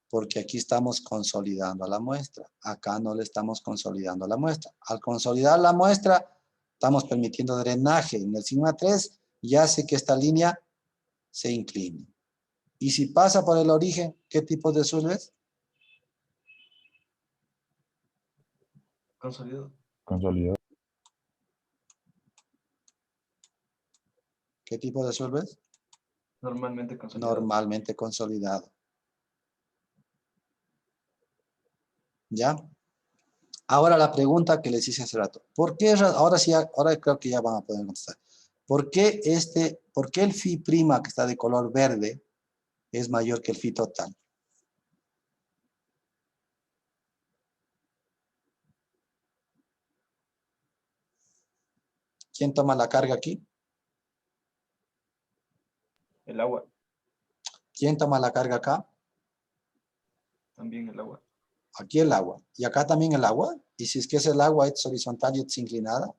Porque aquí estamos consolidando la muestra. Acá no le estamos consolidando la muestra. Al consolidar la muestra, estamos permitiendo drenaje en el sigma 3 y hace que esta línea se incline. Y si pasa por el origen, ¿qué tipo de suelo es? Consolidado. consolidado. ¿Qué tipo de suelo es? Normalmente consolidado. Normalmente consolidado. ¿Ya? Ahora la pregunta que les hice hace rato. ¿Por qué? Ahora sí, ahora creo que ya van a poder contestar. ¿Por qué el phi prima que está de color verde es mayor que el phi total? ¿Quién toma la carga aquí? El agua. ¿Quién toma la carga acá? También el agua. Aquí el agua. ¿Y acá también el agua? ¿Y si es que es el agua, es horizontal y es inclinada?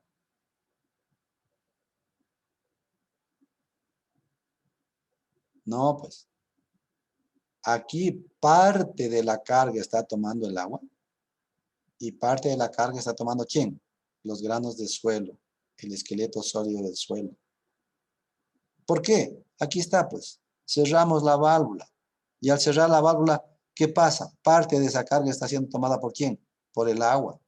No, pues. Aquí parte de la carga está tomando el agua. Y parte de la carga está tomando ¿quién? Los granos de suelo. El esqueleto sólido del suelo. ¿Por qué? Aquí está, pues. Cerramos la válvula. Y al cerrar la válvula, ¿qué pasa? Parte de esa carga está siendo tomada ¿por quién? Por el agua.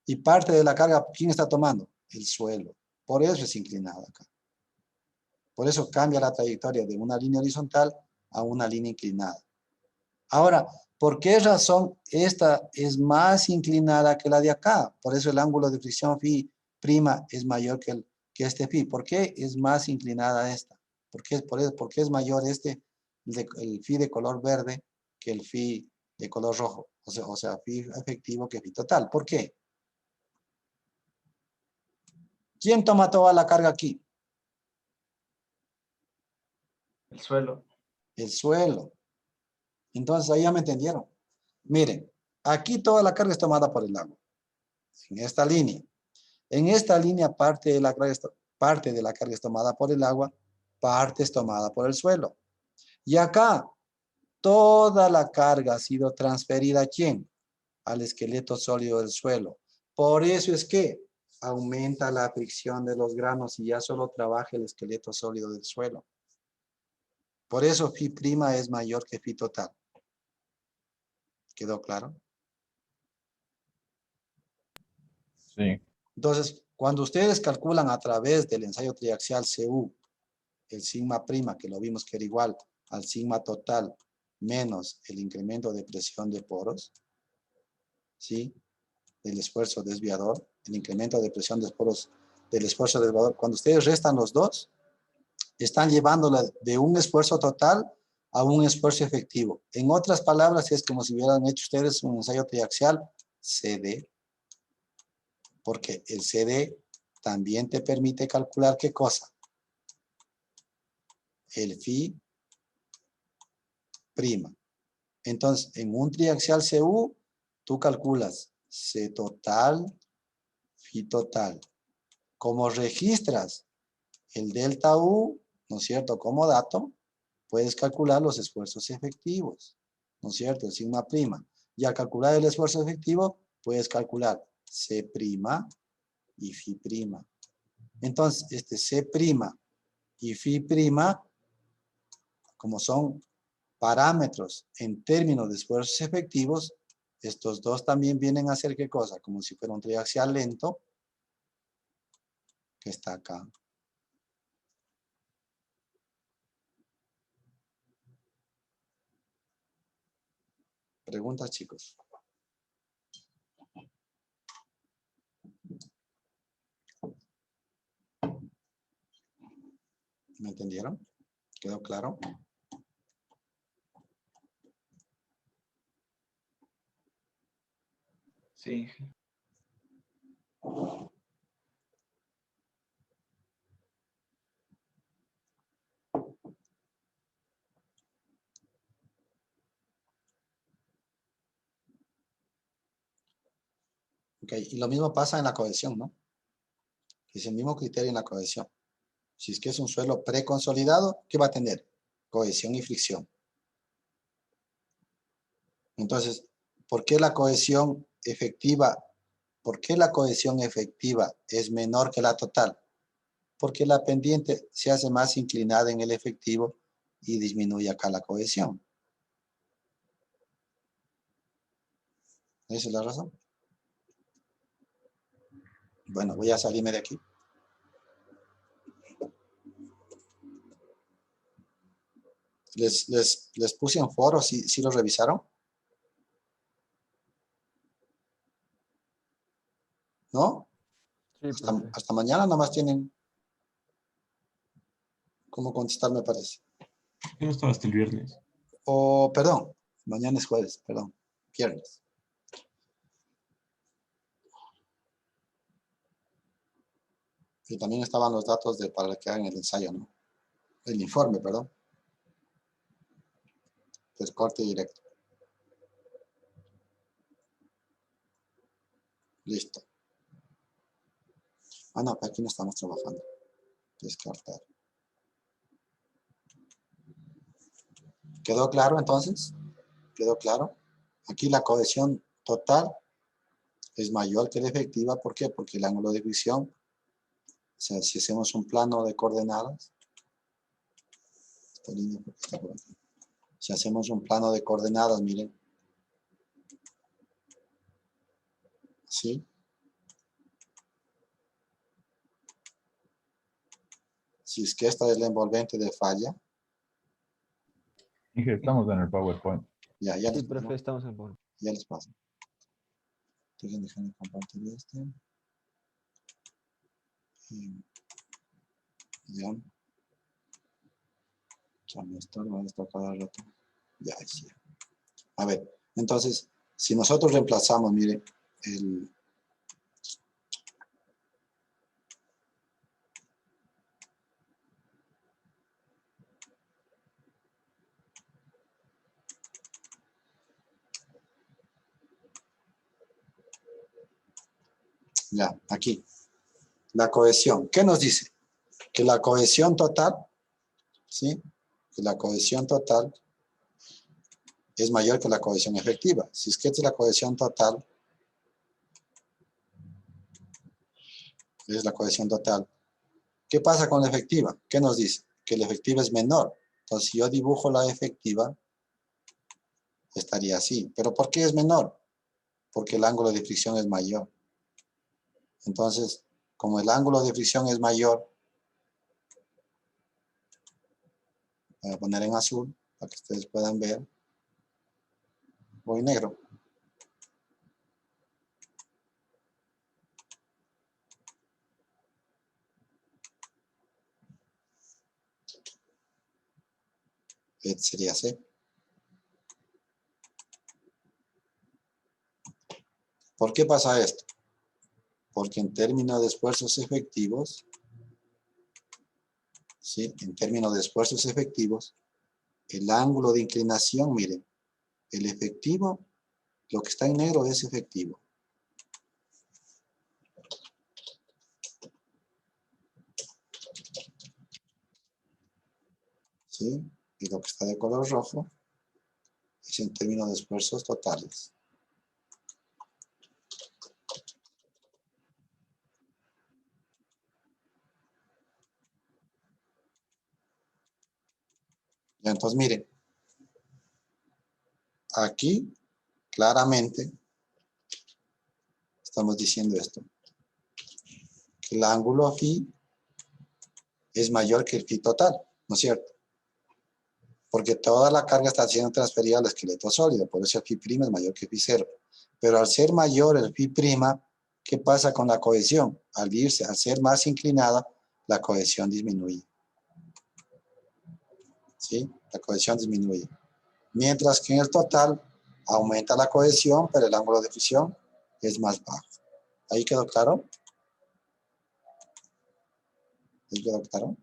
Y parte de la carga, ¿quién está tomando? El suelo. Por eso es inclinada acá. Por eso cambia la trayectoria de una línea horizontal a una línea inclinada. Ahora, ¿por qué razón esta es más inclinada que la de acá? Por eso el ángulo de fricción phi prima es mayor que este phi. ¿Por qué es más inclinada esta? ¿Por qué es mayor el phi de color verde que el phi de color rojo? O sea, phi efectivo que phi total. ¿Por qué? ¿Quién toma toda la carga aquí? El suelo. El suelo. Entonces, ahí ya me entendieron. Miren, aquí toda la carga es tomada por el agua. En esta línea. En esta línea parte de la carga es tomada por el agua, parte es tomada por el suelo. Y acá, toda la carga ha sido transferida ¿a quién? Al esqueleto sólido del suelo. Por eso es que aumenta la fricción de los granos y ya solo trabaja el esqueleto sólido del suelo. Por eso phi prima es mayor que phi total. ¿Quedó claro? Sí. Entonces, cuando ustedes calculan a través del ensayo triaxial CU, el sigma prima, que lo vimos que era igual al sigma total menos el incremento de presión de poros, ¿sí? Del esfuerzo desviador, el incremento de presión de poros del esfuerzo desviador. Cuando ustedes restan los dos, están llevándola de un esfuerzo total a un esfuerzo efectivo. En otras palabras, es como si hubieran hecho ustedes un ensayo triaxial CD, porque el CD también te permite calcular ¿qué cosa? El phi prima. Entonces, en un triaxial CU, tú calculas C total, phi total. Como registras el delta U, ¿no es cierto? Como dato, puedes calcular los esfuerzos efectivos, ¿no es cierto? El sigma prima. Y al calcular el esfuerzo efectivo, puedes calcular C prima y phi prima. Entonces, este C prima y phi prima, como son parámetros en términos de esfuerzos efectivos, estos dos también vienen a ser ¿qué cosa? Como si fuera un triaxial lento, que está acá. Preguntas, chicos. ¿Me entendieron? ¿Quedó claro? Sí. Ok, y lo mismo pasa en la cohesión, ¿no? Es el mismo criterio en la cohesión. Si es que es un suelo preconsolidado, ¿qué va a tener? Cohesión y fricción. Entonces, ¿por qué la cohesión efectiva? ¿Por qué la cohesión efectiva es menor que la total? Porque la pendiente se hace más inclinada en el efectivo y disminuye acá la cohesión. ¿Esa es la razón? Bueno, voy a salirme de aquí. Les puse en foro, ¿sí lo revisaron? ¿No? Sí, profe. Hasta mañana nomás tienen cómo contestar, me parece. Yo no estaba hasta el viernes. O, perdón, mañana es jueves, perdón, viernes. Y también estaban los datos para que hagan el ensayo, ¿no? El informe, perdón. Del corte directo. Listo. Ah, no, aquí no estamos trabajando. Descartar. ¿Quedó claro entonces? ¿Quedó claro? Aquí la cohesión total es mayor que la efectiva. ¿Por qué? Porque el ángulo de fricción, o sea, si hacemos un plano de coordenadas, esta línea está por aquí. Si hacemos un plano de coordenadas, miren, ¿sí? Si es que esta es la envolvente de falla, Inge, estamos en el PowerPoint. ya Sí, les profe, paso. estamos en por. Ya les paso. Déjenme compartir este. Y ya. Ya me estorba esto cada rato. Ya, sí. A ver, entonces, si nosotros reemplazamos, miren, ya, aquí, la cohesión. ¿Qué nos dice? Que la cohesión total, ¿sí? Que la cohesión total es mayor que la cohesión efectiva. Si es que esta es la cohesión total, es la cohesión total. ¿Qué pasa con la efectiva? ¿Qué nos dice? Que la efectiva es menor. Entonces, si yo dibujo la efectiva, estaría así. ¿Pero por qué es menor? Porque el ángulo de fricción es mayor. Entonces, como el ángulo de fricción es mayor, voy a poner en azul para que ustedes puedan ver. Voy negro. Este sería C. ¿Por qué pasa esto? Porque en términos de esfuerzos efectivos, ¿sí? En términos de esfuerzos efectivos, el ángulo de inclinación, miren, el efectivo, lo que está en negro es efectivo. ¿Sí? Y lo que está de color rojo es en términos de esfuerzos totales. Y entonces, miren, aquí claramente estamos diciendo esto, que el ángulo phi es mayor que el phi total, ¿no es cierto? Porque toda la carga está siendo transferida al esqueleto sólido, por eso el phi' es mayor que phi 0. Pero al ser mayor el phi', ¿qué pasa con la cohesión? Al ser más inclinada, la cohesión disminuye. ¿Sí? La cohesión disminuye. Mientras que en el total aumenta la cohesión, pero el ángulo de fricción es más bajo. ¿Ahí quedó claro? ¿Ahí quedó claro?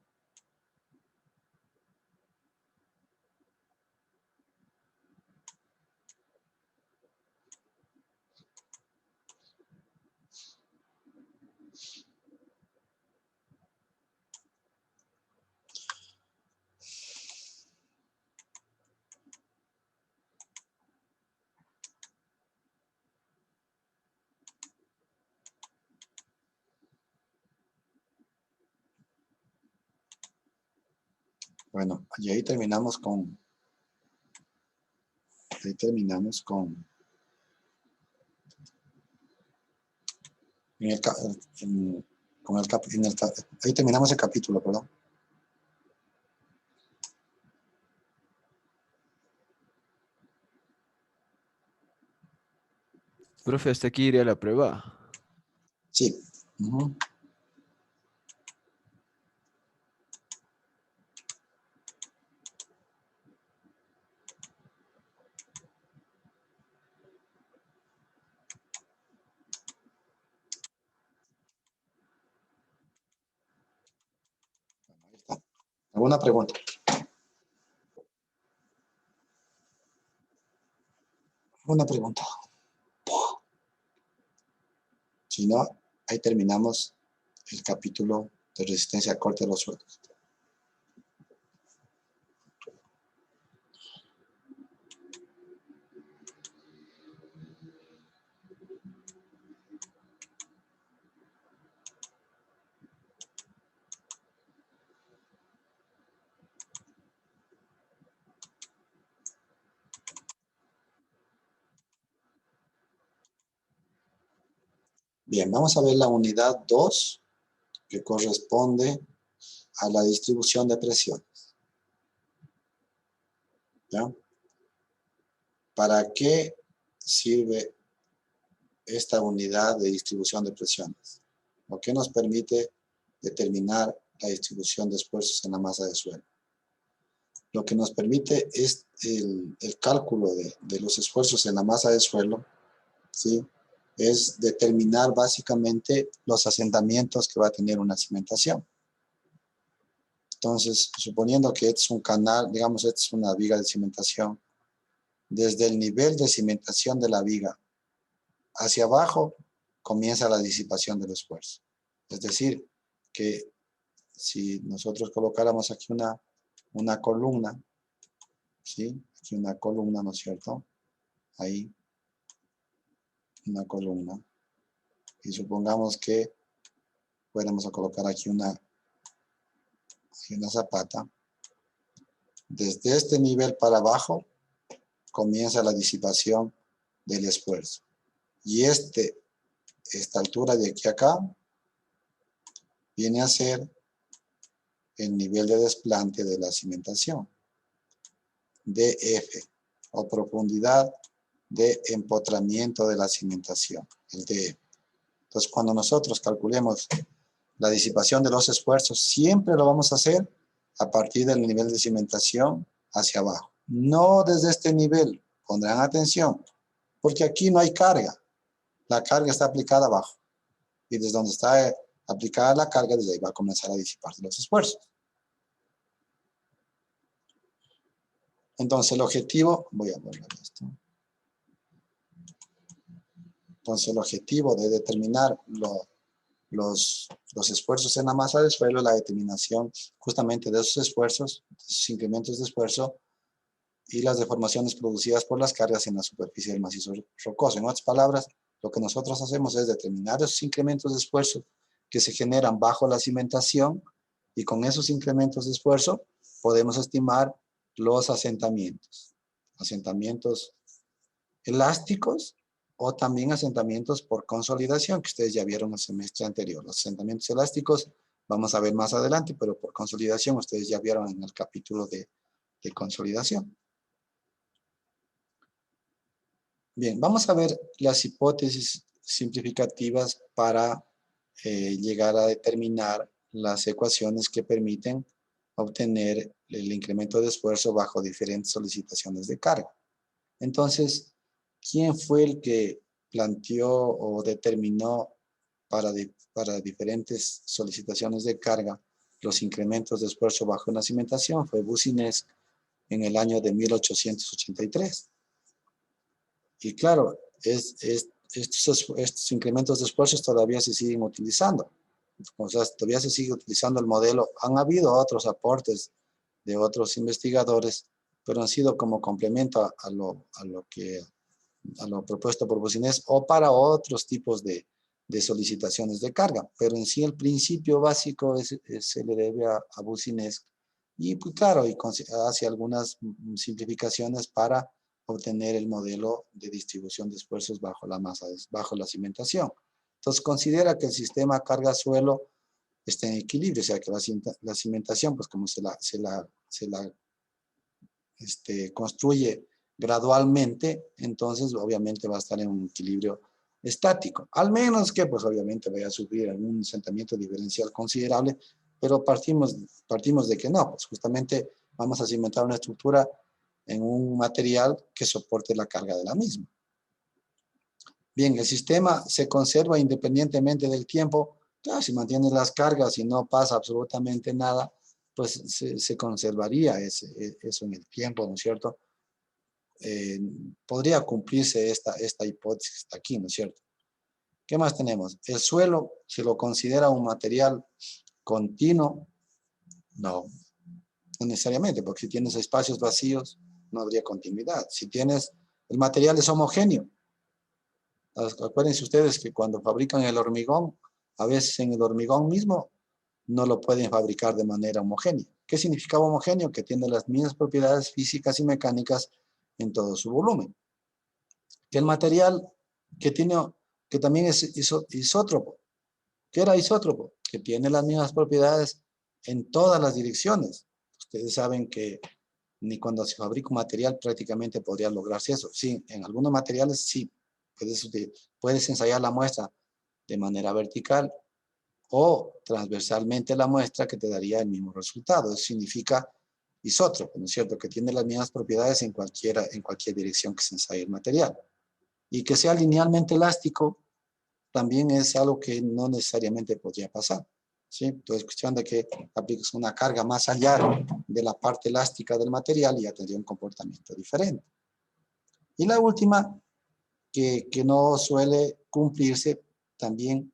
Bueno, y ahí terminamos con... Ahí terminamos con... ahí terminamos el capítulo, perdón. Profe, hasta aquí iría la prueba. Sí. Ujú. Ahí está. ¿Alguna pregunta? ¿Alguna pregunta? Si no, ahí terminamos el capítulo de resistencia a corte de los suelos. Bien, vamos a ver la unidad 2, que corresponde a la distribución de presiones. ¿Ya? ¿Para qué sirve esta unidad de distribución de presiones? ¿O qué nos permite determinar la distribución de esfuerzos en la masa de suelo? Lo que nos permite es el cálculo de los esfuerzos en la masa de suelo, ¿sí? Es determinar básicamente los asentamientos que va a tener una cimentación. Entonces, suponiendo que este es un canal, digamos, esta es una viga de cimentación, desde el nivel de cimentación de la viga hacia abajo comienza la disipación del esfuerzo. Es decir, que si nosotros colocáramos aquí una columna, ¿sí? Aquí una columna, ¿no es cierto? Ahí, una columna. Y supongamos que fuéramos a colocar aquí una zapata. Desde este nivel para abajo comienza la disipación del esfuerzo. Y esta altura de aquí a acá viene a ser el nivel de desplante de la cimentación, DF, o profundidad de empotramiento de la cimentación, el DF. Entonces, cuando nosotros calculemos la disipación de los esfuerzos, siempre lo vamos a hacer a partir del nivel de cimentación hacia abajo. No desde este nivel, pondrán atención, porque aquí no hay carga. La carga está aplicada abajo. Y desde donde está aplicada la carga, desde ahí va a comenzar a disiparse los esfuerzos. Entonces el objetivo, voy a borrar esto. Entonces el objetivo de determinar los esfuerzos en la masa del suelo es la determinación justamente de esos esfuerzos, de esos incrementos de esfuerzo y las deformaciones producidas por las cargas en la superficie del macizo rocoso. En otras palabras, lo que nosotros hacemos es determinar esos incrementos de esfuerzo que se generan bajo la cimentación y con esos incrementos de esfuerzo podemos estimar los asentamientos elásticos o también asentamientos por consolidación, que ustedes ya vieron el semestre anterior. Los asentamientos elásticos vamos a ver más adelante, pero por consolidación ustedes ya vieron en el capítulo de consolidación. Bien, vamos a ver las hipótesis simplificativas para llegar a determinar las ecuaciones que permiten obtener el incremento de esfuerzo bajo diferentes solicitaciones de carga. Entonces, ¿quién fue el que planteó o determinó para diferentes solicitaciones de carga los incrementos de esfuerzo bajo una cimentación? Fue Boussinesq en el año de 1883. Y claro, estos incrementos de esfuerzos todavía se siguen utilizando. O sea, todavía se sigue utilizando el modelo. Han habido otros aportes de otros investigadores, pero han sido como complemento a lo propuesto por Boussinesq o para otros tipos de solicitaciones de carga. Pero en sí el principio básico se le debe a Boussinesq. Y pues claro, y hace algunas simplificaciones para obtener el modelo de distribución de esfuerzos bajo la cimentación. Entonces considera que el sistema carga-suelo está en equilibrio, o sea que la cimentación, pues como se la construye gradualmente, entonces obviamente va a estar en un equilibrio estático. Al menos que pues obviamente vaya a sufrir algún asentamiento diferencial considerable, pero partimos de que no, pues justamente vamos a cimentar una estructura en un material que soporte la carga de la misma. Bien, el sistema se conserva independientemente del tiempo. Claro, si mantienes las cargas y no pasa absolutamente nada, pues se conservaría eso en el tiempo, ¿no es cierto? Podría cumplirse esta hipótesis que está aquí, ¿no es cierto? ¿Qué más tenemos? El suelo, se lo considera un material continuo. No necesariamente, porque si tienes espacios vacíos, no habría continuidad. Si tienes, el material es homogéneo. Acuérdense ustedes que cuando fabrican el hormigón, a veces en el hormigón mismo no lo pueden fabricar de manera homogénea. ¿Qué significa homogéneo? Que tiene las mismas propiedades físicas y mecánicas en todo su volumen. Que el material que tiene que también es isótropo. ¿Qué era isótropo? Que tiene las mismas propiedades en todas las direcciones. Ustedes saben que ni cuando se fabrica un material prácticamente podría lograrse eso. Sí, en algunos materiales sí. Puedes ensayar la muestra de manera vertical o transversalmente la muestra que te daría el mismo resultado. Eso significa isótropo, ¿no es cierto? Que tiene las mismas propiedades en cualquier dirección que se ensaye el material. Y que sea linealmente elástico también es algo que no necesariamente podría pasar, ¿sí? Entonces es cuestión de que apliques una carga más allá de la parte elástica del material y ya tendría un comportamiento diferente. Y la última, que no suele cumplirse también,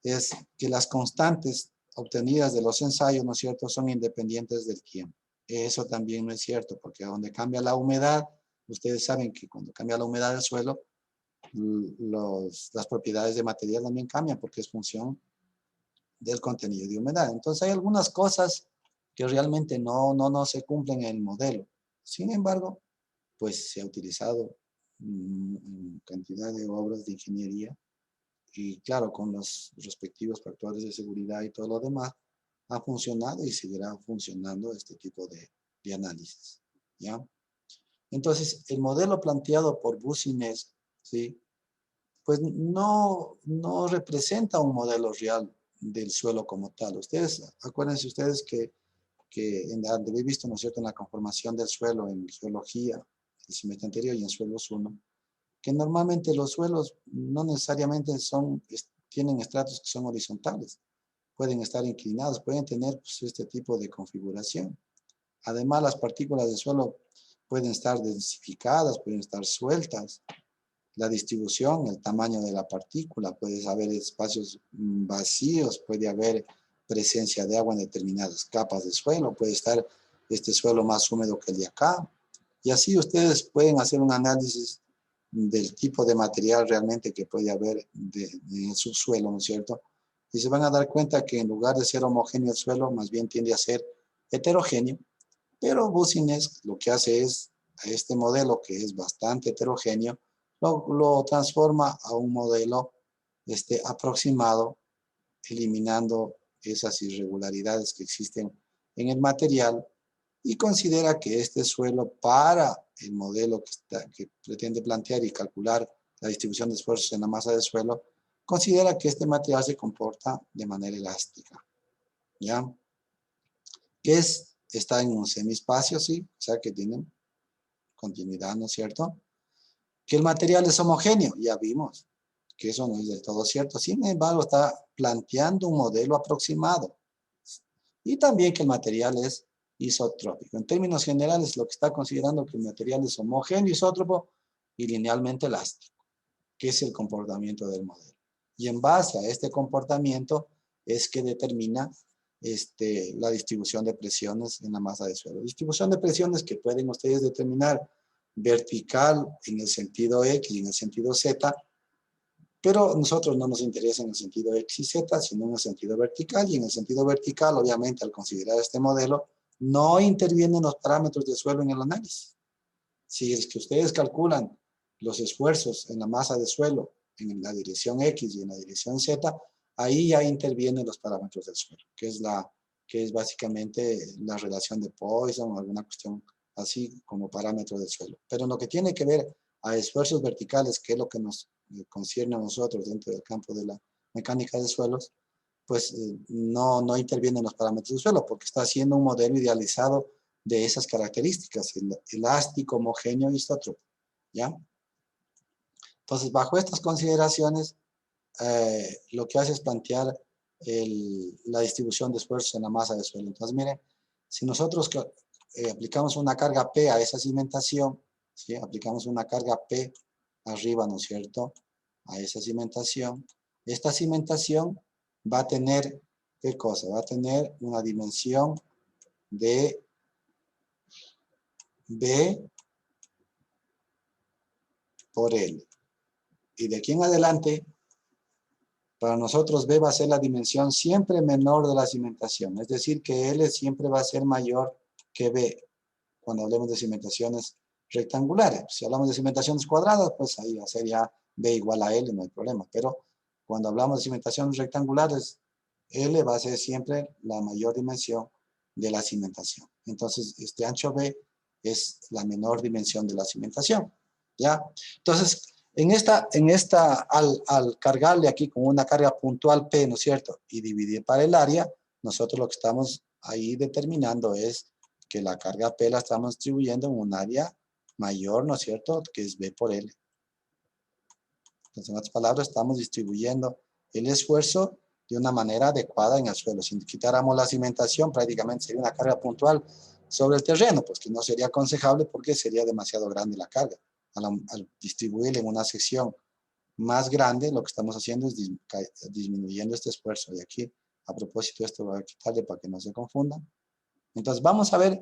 es que las constantes obtenidas de los ensayos, ¿no es cierto?, son independientes del tiempo. Eso también no es cierto, porque donde cambia la humedad, ustedes saben que cuando cambia la humedad del suelo, las propiedades de material también cambian porque es función del contenido de humedad. Entonces hay algunas cosas que realmente no se cumplen en el modelo. Sin embargo, pues se ha utilizado cantidad de obras de ingeniería y claro, con los respectivos factores de seguridad y todo lo demás, ha funcionado y seguirá funcionando este tipo de análisis, ¿ya? Entonces, el modelo planteado por Boussinesq, ¿sí?, pues no representa un modelo real del suelo como tal. Acuérdense ustedes que habéis visto, ¿no es cierto?, en la conformación del suelo en geología, el semestre anterior y en suelos 1, que normalmente los suelos no necesariamente tienen estratos que son horizontales. Pueden estar inclinados, pueden tener pues, este tipo de configuración. Además, las partículas del suelo pueden estar densificadas, pueden estar sueltas. La distribución, el tamaño de la partícula, puede haber espacios vacíos, puede haber presencia de agua en determinadas capas de suelo, puede estar este suelo más húmedo que el de acá. Y así ustedes pueden hacer un análisis del tipo de material realmente que puede haber en el subsuelo, ¿no es cierto? Y se van a dar cuenta que en lugar de ser homogéneo el suelo, más bien tiende a ser heterogéneo. Pero Boussinesq lo que hace es, a este modelo que es bastante heterogéneo, lo transforma a un modelo aproximado, eliminando esas irregularidades que existen en el material y considera que este suelo para el modelo que pretende plantear y calcular la distribución de esfuerzos en la masa del suelo, considera que este material se comporta de manera elástica, ¿ya? Que está en un semiespacio, ¿sí? O sea que tienen continuidad, ¿no es cierto? Que el material es homogéneo, ya vimos que eso no es del todo cierto. Sin embargo, está planteando un modelo aproximado. Y también que el material es isotrópico. En términos generales, lo que está considerando que el material es homogéneo, isótropo y linealmente elástico, que es el comportamiento del modelo. Y en base a este comportamiento es que determina la distribución de presiones en la masa de suelo. Distribución de presiones que pueden ustedes determinar vertical en el sentido X y en el sentido Z, pero a nosotros no nos interesa en el sentido X y Z, sino en el sentido vertical, y en el sentido vertical, obviamente, al considerar este modelo, no intervienen los parámetros de suelo en el análisis. Si es que ustedes calculan los esfuerzos en la masa de suelo en la dirección X y en la dirección Z, ahí ya intervienen los parámetros del suelo, que es básicamente la relación de Poisson o alguna cuestión así como parámetro del suelo. Pero en lo que tiene que ver a esfuerzos verticales, que es lo que nos concierne a nosotros dentro del campo de la mecánica de suelos, pues no intervienen los parámetros del suelo, porque está haciendo un modelo idealizado de esas características, elástico, homogéneo y isótropo, ¿ya? Entonces, bajo estas consideraciones, lo que hace es plantear la distribución de esfuerzos en la masa de suelo. Entonces, miren, si nosotros aplicamos una carga P a esa cimentación, ¿sí? Aplicamos una carga P arriba, ¿no es cierto?, a esa cimentación. Esta cimentación va a tener, ¿qué cosa? Va a tener una dimensión de B por L. Y de aquí en adelante, para nosotros B va a ser la dimensión siempre menor de la cimentación. Es decir, que L siempre va a ser mayor que B cuando hablemos de cimentaciones rectangulares. Si hablamos de cimentaciones cuadradas, pues ahí va a ser ya B igual a L, no hay problema. Pero cuando hablamos de cimentaciones rectangulares, L va a ser siempre la mayor dimensión de la cimentación. Entonces, este ancho B es la menor dimensión de la cimentación. ¿Ya? Entonces, al cargarle aquí con una carga puntual P, ¿no es cierto? Y dividir para el área, nosotros lo que estamos ahí determinando es que la carga P la estamos distribuyendo en un área mayor, ¿no es cierto? Que es B por L. Entonces, en otras palabras, estamos distribuyendo el esfuerzo de una manera adecuada en el suelo. Si quitáramos la cimentación, prácticamente sería una carga puntual sobre el terreno, pues que no sería aconsejable porque sería demasiado grande la carga. Al distribuirla en una sección más grande, lo que estamos haciendo es disminuyendo este esfuerzo. Y aquí, a propósito, esto voy a quitarle para que no se confundan. Entonces, vamos a ver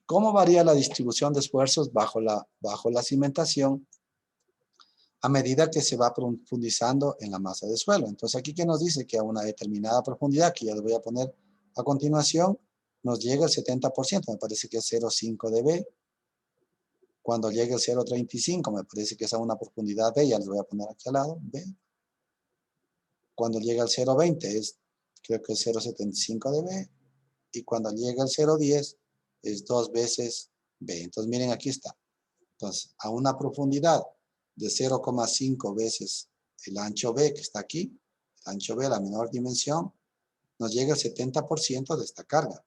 cómo varía la distribución de esfuerzos bajo la cimentación a medida que se va profundizando en la masa de suelo. Entonces, aquí que nos dice que a una determinada profundidad, que ya les voy a poner a continuación, nos llega el 70%, me parece que es 0,5 dB. Cuando llegue el 0,35, me parece que es a una profundidad B, ya les voy a poner aquí al lado, B. Cuando llega al 0,20, creo que es 0,75 dB. Y cuando llega al 0,10, es 2 veces B. Entonces, miren, aquí está. Entonces, a una profundidad de 0,5 veces el ancho B que está aquí, el ancho B, la menor dimensión, nos llega el 70% de esta carga.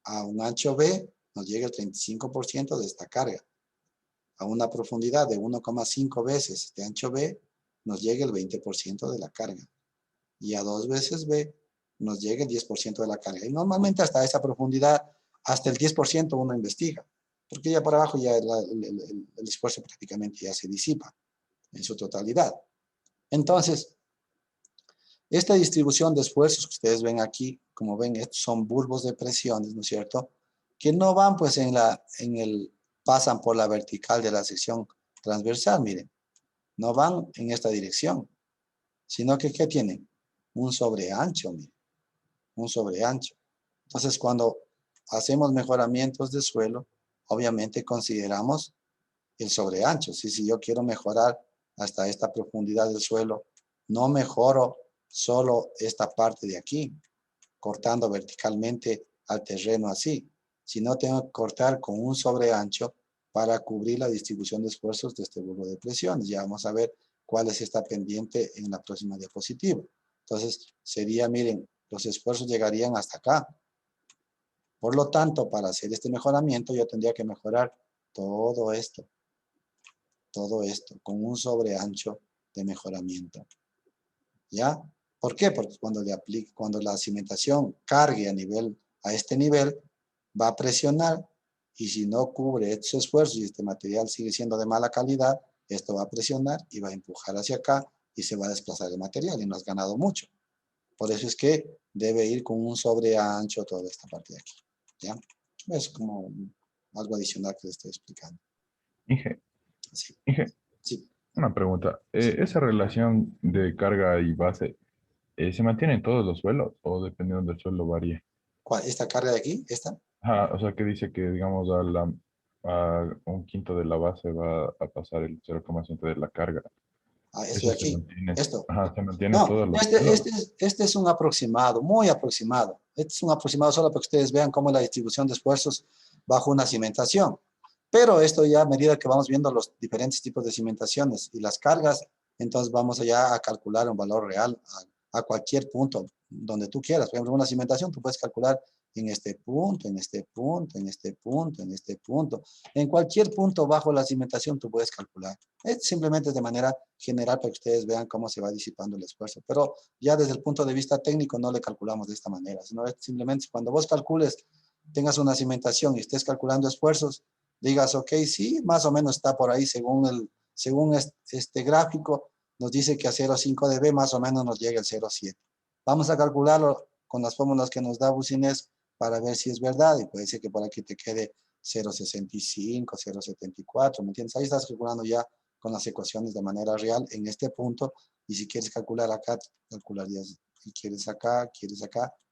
A un ancho B nos llega el 35% de esta carga. A una profundidad de 1,5 veces este ancho B, nos llega el 20% de la carga. Y a 2 veces B, nos llega el 10% de la carga. Y normalmente hasta esa profundidad, hasta el 10% uno investiga. Porque ya por abajo ya el esfuerzo prácticamente ya se disipa en su totalidad. Entonces, esta distribución de esfuerzos que ustedes ven aquí, como ven, estos son bulbos de presiones, ¿no es cierto? Que no van pues pasan por la vertical de la sección transversal, miren. No van en esta dirección, sino que ¿qué tienen? Un sobreancho, miren. Un sobreancho. Entonces, cuando hacemos mejoramientos de suelo, obviamente consideramos el sobreancho. Si yo quiero mejorar hasta esta profundidad del suelo, no mejoro solo esta parte de aquí, cortando verticalmente al terreno así, sino tengo que cortar con un sobreancho para cubrir la distribución de esfuerzos de este bulbo de presiones. Ya vamos a ver cuál es esta pendiente en la próxima diapositiva. Entonces, sería, miren, los esfuerzos llegarían hasta acá. Por lo tanto, para hacer este mejoramiento, yo tendría que mejorar todo esto, con un sobreancho de mejoramiento. ¿Ya? ¿Por qué? Porque cuando la cimentación cargue a este nivel, va a presionar, y si no cubre estos esfuerzos y este material sigue siendo de mala calidad, esto va a presionar y va a empujar hacia acá y se va a desplazar el material y no has ganado mucho. Por eso es que debe ir con un sobreancho toda esta parte de aquí. ¿Ya? Es como algo adicional que les estoy explicando. Inge, Sí. Inge, Sí. una pregunta. ¿Esa relación de carga y base se mantiene en todos los suelos o dependiendo del suelo varía? ¿Cuál? ¿Esta carga de aquí? ¿Esta? O sea, que dice que, digamos, a un quinto de la base va a pasar el 0,5 de la carga. Esto de ¿Eso se aquí. mantiene? Esto. Se mantiene en No, todos los suelos. este es un aproximado, muy aproximado. Este es un aproximado solo para que ustedes vean cómo es la distribución de esfuerzos bajo una cimentación. Pero esto ya a medida que vamos viendo los diferentes tipos de cimentaciones y las cargas, entonces vamos allá a calcular un valor real a cualquier punto donde tú quieras. Por ejemplo, una cimentación tú puedes calcular en este punto, en este punto, en este punto, en este punto. En cualquier punto bajo la cimentación tú puedes calcular. Simplemente de manera general para que ustedes vean cómo se va disipando el esfuerzo. Pero ya desde el punto de vista técnico no le calculamos de esta manera, sino simplemente cuando vos calcules, tengas una cimentación y estés calculando esfuerzos, digas, ok, sí, más o menos está por ahí según este gráfico, nos dice que a 0,5 dB más o menos nos llega el 0,7. Vamos a calcularlo con las fórmulas que nos da Business para ver si es verdad, y puede ser que por aquí te quede 0,65, 0,74, ¿me entiendes? Ahí estás calculando ya con las ecuaciones de manera real en este punto, y si quieres calcular acá, calcularías, si quieres acá,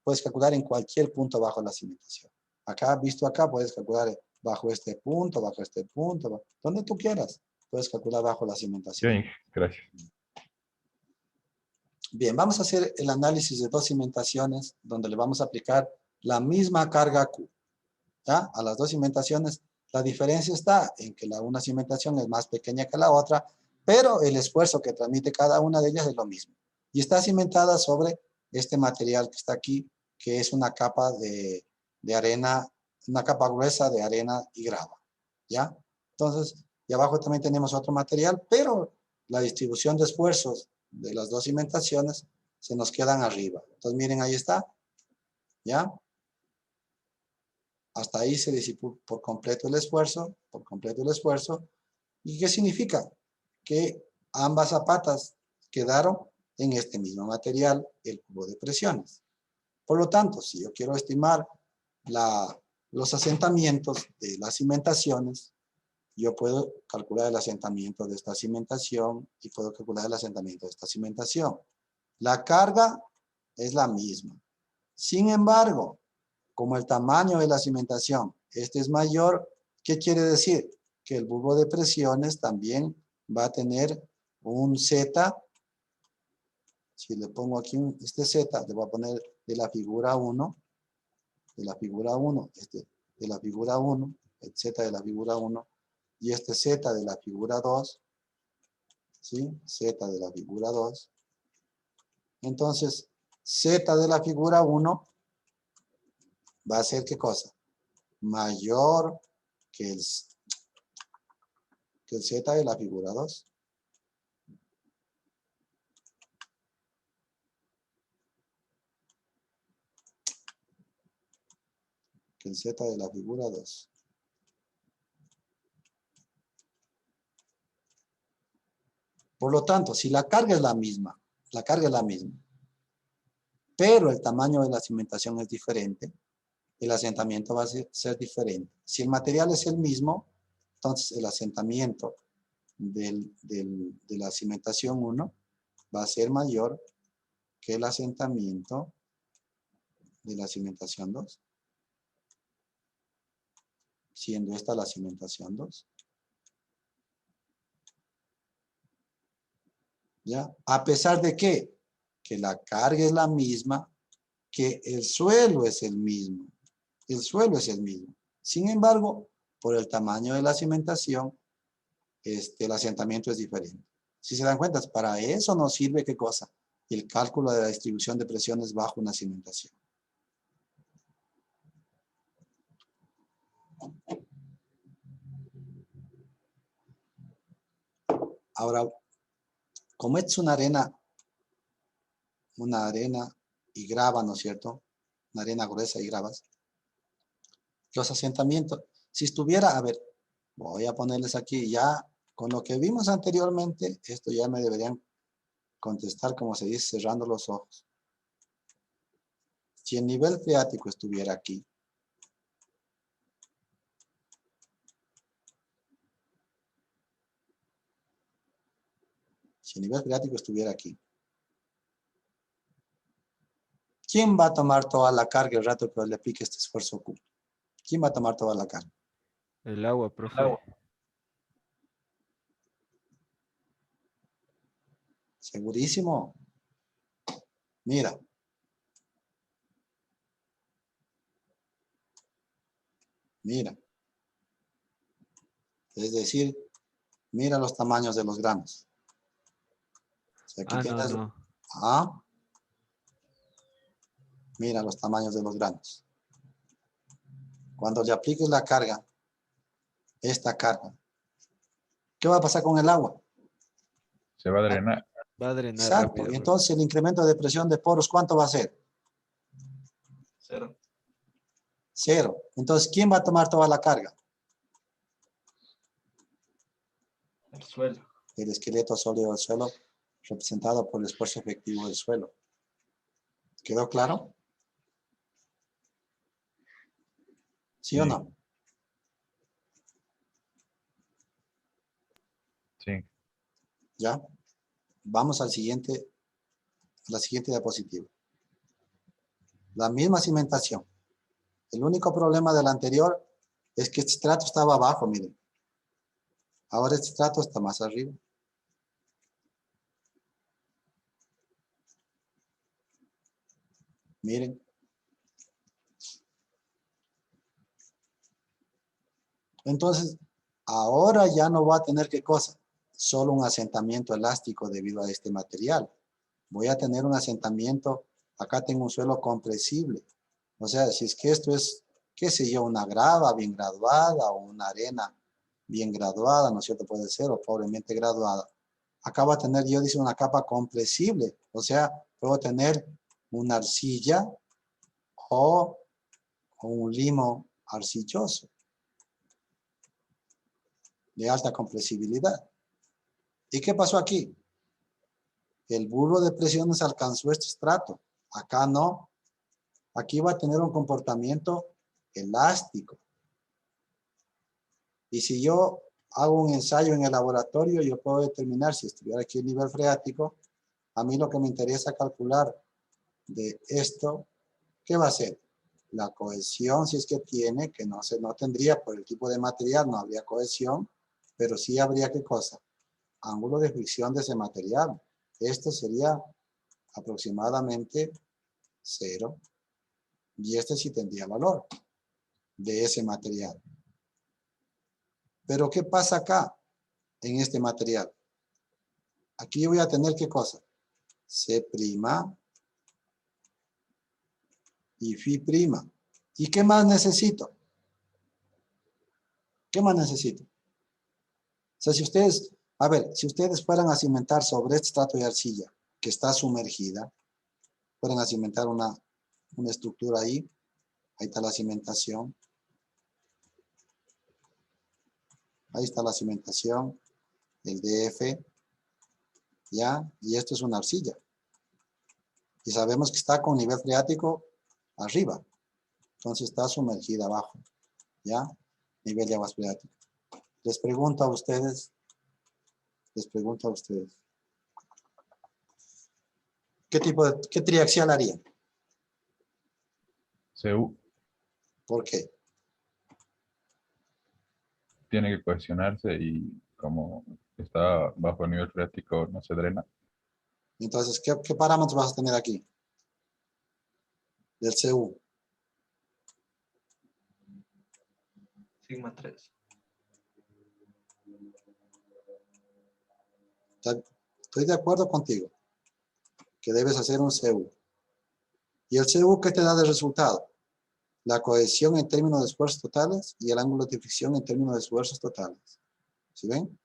puedes calcular en cualquier punto bajo la cimentación. Acá, visto acá, puedes calcular bajo este punto, donde tú quieras. Puedes calcular bajo la cimentación. Bien, gracias. Bien, vamos a hacer el análisis de dos cimentaciones donde le vamos a aplicar la misma carga Q. ¿Ya? A las dos cimentaciones, la diferencia está en que una cimentación es más pequeña que la otra, pero el esfuerzo que transmite cada una de ellas es lo mismo. Y está cimentada sobre este material que está aquí, que es una capa de arena, una capa gruesa de arena y grava. ¿Ya? Entonces, y abajo también tenemos otro material, pero la distribución de esfuerzos de las dos cimentaciones se nos quedan arriba. Entonces, miren, ahí está. ¿Ya? Hasta ahí se disipó por completo el esfuerzo, ¿Y qué significa? Que ambas zapatas quedaron en este mismo material, el cubo de presiones. Por lo tanto, si yo quiero estimar los asentamientos de las cimentaciones, yo puedo calcular el asentamiento de esta cimentación y puedo calcular el asentamiento de esta cimentación. La carga es la misma. Sin embargo, como el tamaño de la cimentación este es mayor, ¿qué quiere decir? Que el bulbo de presiones también va a tener un Z. Si le pongo aquí este Z, le voy a poner de la figura 1, de la figura 1, de la figura 1, el Z de la figura 1, y este Z de la figura 2, ¿sí? Z de la figura 2. Entonces, Z de la figura 1 va a ser, ¿qué cosa? Mayor que el Z de la figura 2. Que el Z de la figura 2. Por lo tanto, si la carga es la misma, pero el tamaño de la cimentación es diferente, el asentamiento va a ser diferente. Si el material es el mismo, entonces el asentamiento de la cimentación 1 va a ser mayor que el asentamiento de la cimentación 2. Siendo esta la cimentación 2. ¿Ya? A pesar de que la carga es la misma, que el suelo es el mismo. El suelo es el mismo. Sin embargo, por el tamaño de la cimentación, el asentamiento es diferente. Si se dan cuenta, para eso nos sirve, ¿qué cosa? El cálculo de la distribución de presiones bajo una cimentación. Ahora, como es una arena y grava, ¿no es cierto? Una arena gruesa y gravas. Los asentamientos, si estuviera, a ver, voy a ponerles aquí ya, con lo que vimos anteriormente, esto ya me deberían contestar, como se dice, cerrando los ojos. Si el nivel freático estuviera aquí, ¿quién va a tomar toda la carga el rato que le aplique este esfuerzo Q? ¿Quién va a tomar toda la carga? El agua, profe. ¿Segurísimo? Mira. Mira. Es decir, mira los tamaños de los granos. O sea, aquí tienes... no. Ah. Mira los tamaños de los granos. Cuando le apliques la carga, esta carga, ¿qué va a pasar con el agua? Se va a drenar. Va a drenar Exacto. rápido, profe. Entonces el incremento de presión de poros, ¿cuánto va a ser? 0. 0. Entonces, ¿quién va a tomar toda la carga? El suelo. El esqueleto sólido del suelo, representado por el esfuerzo efectivo del suelo. ¿Quedó claro? ¿Sí o no? Sí. ¿Ya? Vamos a la siguiente diapositiva. La misma cimentación. El único problema del anterior es que este estrato estaba abajo, miren. Ahora este estrato está más arriba. Miren. Entonces, ahora ya no va a tener qué cosa, solo un asentamiento elástico debido a este material. Voy a tener un asentamiento, acá tengo un suelo compresible. O sea, si es que esto es, qué sé yo, una grava bien graduada o una arena bien graduada, ¿no es cierto? Puede ser, o pobremente graduada. Acá va a tener, yo dice, una capa compresible. O sea, puedo tener una arcilla o un limo arcilloso de alta compresibilidad. ¿Y qué pasó aquí? El bulbo de presiones alcanzó este estrato. Acá no. Aquí va a tener un comportamiento elástico. Y si yo hago un ensayo en el laboratorio, yo puedo determinar si estuviera aquí el nivel freático. A mí lo que me interesa calcular de esto, ¿qué va a ser? La cohesión, si es que tiene, que no tendría por el tipo de material, no habría cohesión, pero sí habría, ¿qué cosa? Ángulo de fricción de ese material. Esto sería aproximadamente 0. Y este sí tendría valor de ese material. Pero ¿qué pasa acá en este material? Aquí voy a tener ¿qué cosa? C' y Φ'. ¿Y qué más necesito? ¿Qué más necesito? O sea, si ustedes, a ver, si ustedes fueran a cimentar sobre este estrato de arcilla que está sumergida, fueran a cimentar una estructura ahí está la cimentación. Ahí está la cimentación, el DF, ¿ya? Y esto es una arcilla. Y sabemos que está con nivel freático arriba. Entonces está sumergida abajo, ¿ya? Nivel de aguas freáticas. Les pregunto a ustedes, ¿qué triaxial harían? CU ¿Por qué? tiene que cohesionarse y como está bajo el nivel freático no se drena. Entonces, ¿qué parámetros vas a tener aquí? Del CU. Sigma 3. Estoy de acuerdo contigo que debes hacer un CU. ¿Y el CU qué te da de resultado? La cohesión en términos de esfuerzos totales y el ángulo de fricción en términos de esfuerzos totales. ¿Sí ven?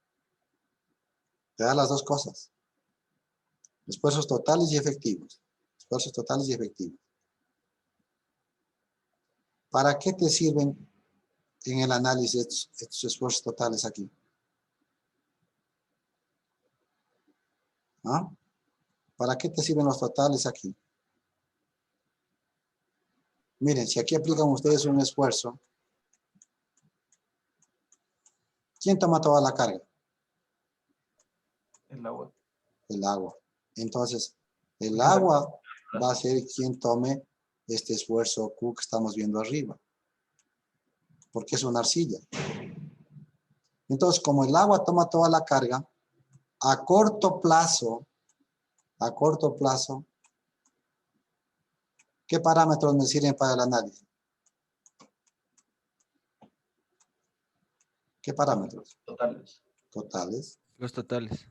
Te da las dos cosas. Esfuerzos totales y efectivos. Esfuerzos totales y efectivos. ¿Para qué te sirven en el análisis estos esfuerzos totales aquí? ¿Ah? ¿Para qué te sirven los totales aquí? Miren, si aquí aplican ustedes un esfuerzo, ¿quién toma toda la carga? El agua. El agua. Entonces, el agua va a ser quien tome este esfuerzo Q que estamos viendo arriba. Porque es una arcilla. Entonces, como el agua toma toda la carga, a corto plazo, ¿qué parámetros me sirven para el análisis? ¿Qué parámetros? Totales. Totales. Los totales.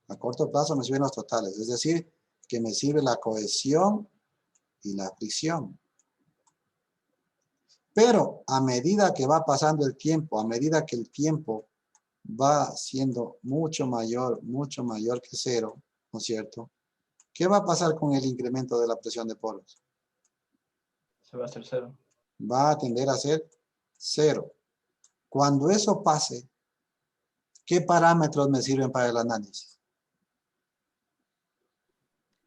A corto plazo me sirven los totales. Es decir, que me sirve la cohesión y la fricción. Pero a medida que va pasando el tiempo, a medida que el tiempo va siendo mucho mayor que 0, ¿no es cierto? ¿Qué va a pasar con el incremento de la presión de poros? Se va a hacer 0. Va a tender a ser 0. Cuando eso pase, ¿qué parámetros me sirven para el análisis?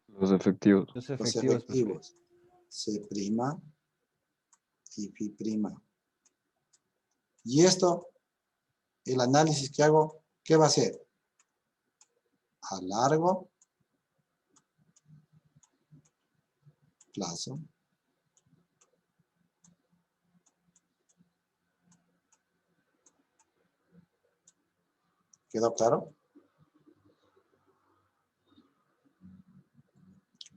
Los efectivos. Los Los efectivos, profe. efectivos. C' y Φ'. Y esto, el análisis que hago, ¿qué va a ser? A largo plazo. ¿Quedó claro?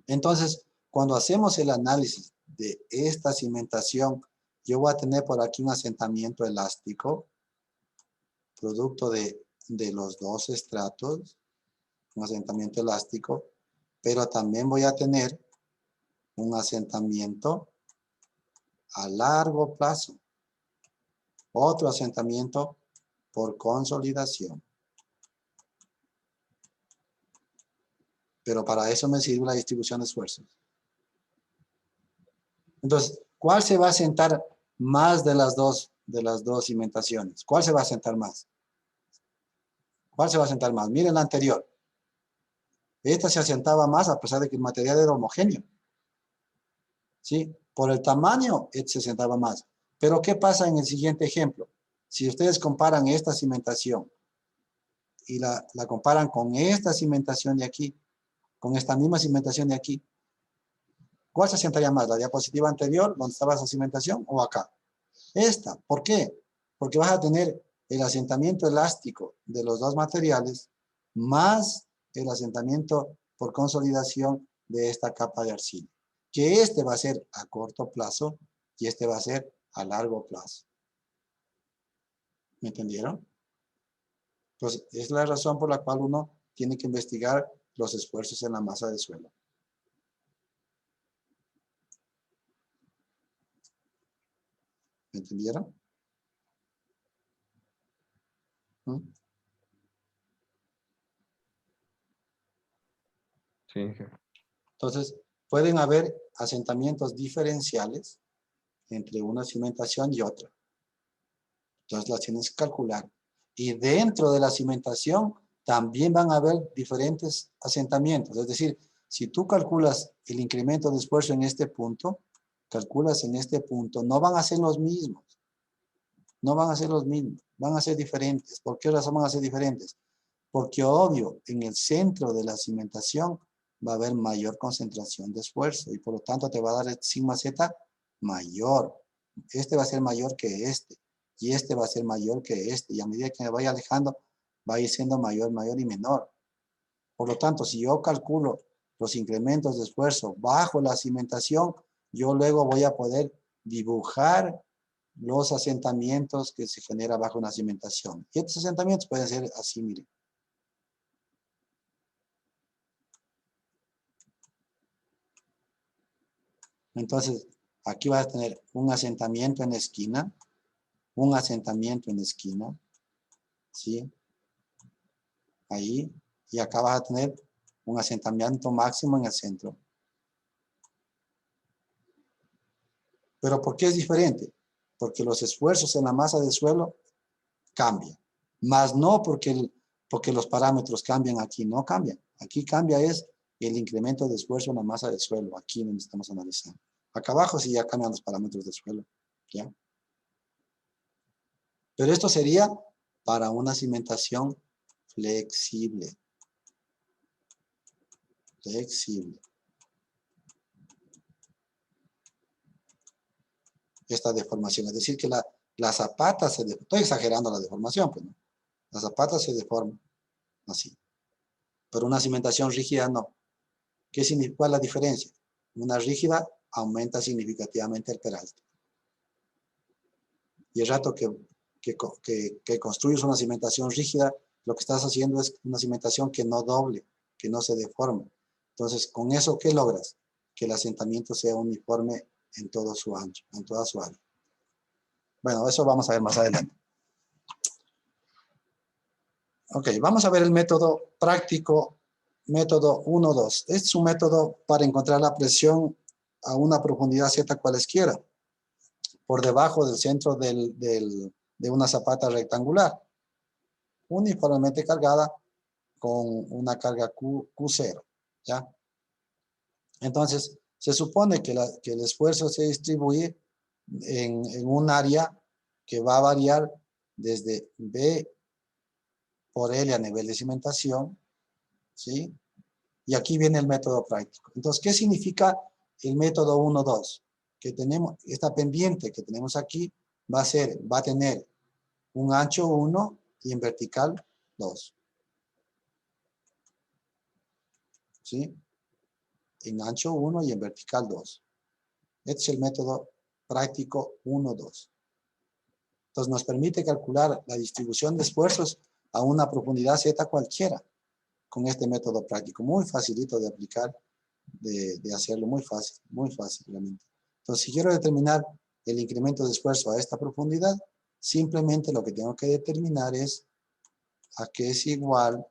Entonces, cuando hacemos el análisis de esta cimentación, yo voy a tener por aquí un asentamiento elástico, producto de los dos estratos, un asentamiento elástico, pero también voy a tener un asentamiento a largo plazo, otro asentamiento por consolidación. Pero para eso me sirve la distribución de esfuerzos. Entonces, ¿cuál se va a asentar más de las dos cimentaciones? ¿Cuál se va a asentar más? ¿Cuál se va a asentar más? Miren la anterior. Esta se asentaba más a pesar de que el material era homogéneo. ¿Sí? Por el tamaño, este se asentaba más. Pero ¿qué pasa en el siguiente ejemplo? Si ustedes comparan esta cimentación y la comparan con esta cimentación de aquí, con esta misma cimentación de aquí, ¿cuál se asentaría más? ¿La diapositiva anterior, donde estaba esa cimentación, o acá? Esta. ¿Por qué? Porque vas a tener el asentamiento elástico de los dos materiales más el asentamiento por consolidación de esta capa de arcilla. Que este va a ser a corto plazo y este va a ser a largo plazo. ¿Me entendieron? Pues es la razón por la cual uno tiene que investigar los esfuerzos en la masa de suelo. ¿Me entendieron? ¿Mm? Sí. Entonces, pueden haber asentamientos diferenciales entre una cimentación y otra. Entonces, las tienes que calcular. Y dentro de la cimentación también van a haber diferentes asentamientos. Es decir, si tú calculas el incremento de esfuerzo en este punto, calculas en este punto, no van a ser los mismos. No van a ser los mismos, van a ser diferentes. ¿Por qué razón van a ser diferentes? Porque obvio, en el centro de la cimentación va a haber mayor concentración de esfuerzo y por lo tanto te va a dar el sigma Z mayor. Este va a ser mayor que este y este va a ser mayor que este y a medida que me vaya alejando va a ir siendo mayor, mayor y menor. Por lo tanto, si yo calculo los incrementos de esfuerzo bajo la cimentación, yo luego voy a poder dibujar los asentamientos que se genera bajo una cimentación. Y estos asentamientos pueden ser así, miren. Entonces, aquí vas a tener un asentamiento en esquina, un asentamiento en esquina, ¿sí? Ahí, y acá vas a tener un asentamiento máximo en el centro. ¿Pero por qué es diferente? Porque los esfuerzos en la masa de suelo cambian. Más no porque los parámetros cambian aquí, no cambian. Aquí cambia es el incremento de esfuerzo en la masa de suelo, aquí donde estamos analizando. Acá abajo sí ya cambian los parámetros del suelo, ¿ya? Pero esto sería para una cimentación flexible. Flexible. Esta deformación, es decir que la zapata se deforma. Estoy exagerando la deformación, pues, ¿no? La zapata se deforma así. Pero una cimentación rígida no. ¿Qué significa? ¿Cuál es la diferencia? Una rígida aumenta significativamente el peralte. Y el rato que construyes una cimentación rígida, lo que estás haciendo es una cimentación que no doble, que no se deforme. Entonces, con eso, ¿qué logras? Que el asentamiento sea uniforme en todo su ancho, en toda su área. Bueno, eso vamos a ver más adelante. Ok, vamos a ver el método práctico, método 1-2. Este es un método para encontrar la presión a una profundidad Z cualesquiera, por debajo del centro de una zapata rectangular, uniformemente cargada con una carga Q0, ¿ya? Entonces, se supone que el esfuerzo se distribuye en un área que va a variar desde B por L a nivel de cimentación, ¿sí? Y aquí viene el método práctico. Entonces, ¿qué significa el método 1-2? Que tenemos, esta pendiente que tenemos aquí va a tener un ancho 1 y en vertical 2. ¿Sí? En ancho 1 y en vertical 2. Este es el método práctico 1-2. Entonces nos permite calcular la distribución de esfuerzos a una profundidad Z cualquiera con este método práctico. Muy facilito de aplicar, de hacerlo, muy fácil realmente. Entonces si quiero determinar el incremento de esfuerzo a esta profundidad, simplemente lo que tengo que determinar es a qué es igual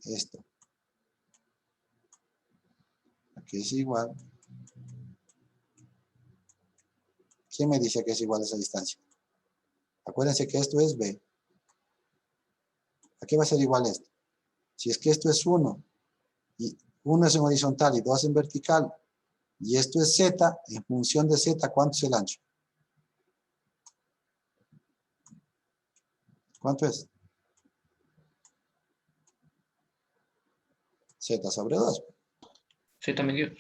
esto. A qué es igual. ¿Quién me dice que es igual a esa distancia? Acuérdense que esto es B. ¿A qué va a ser igual esto? Si es que esto es 1, y 1 es en horizontal y 2 en vertical, y esto es Z, en función de Z, ¿cuánto es el ancho? ¿Cuánto es? Z sobre 2. Z medios.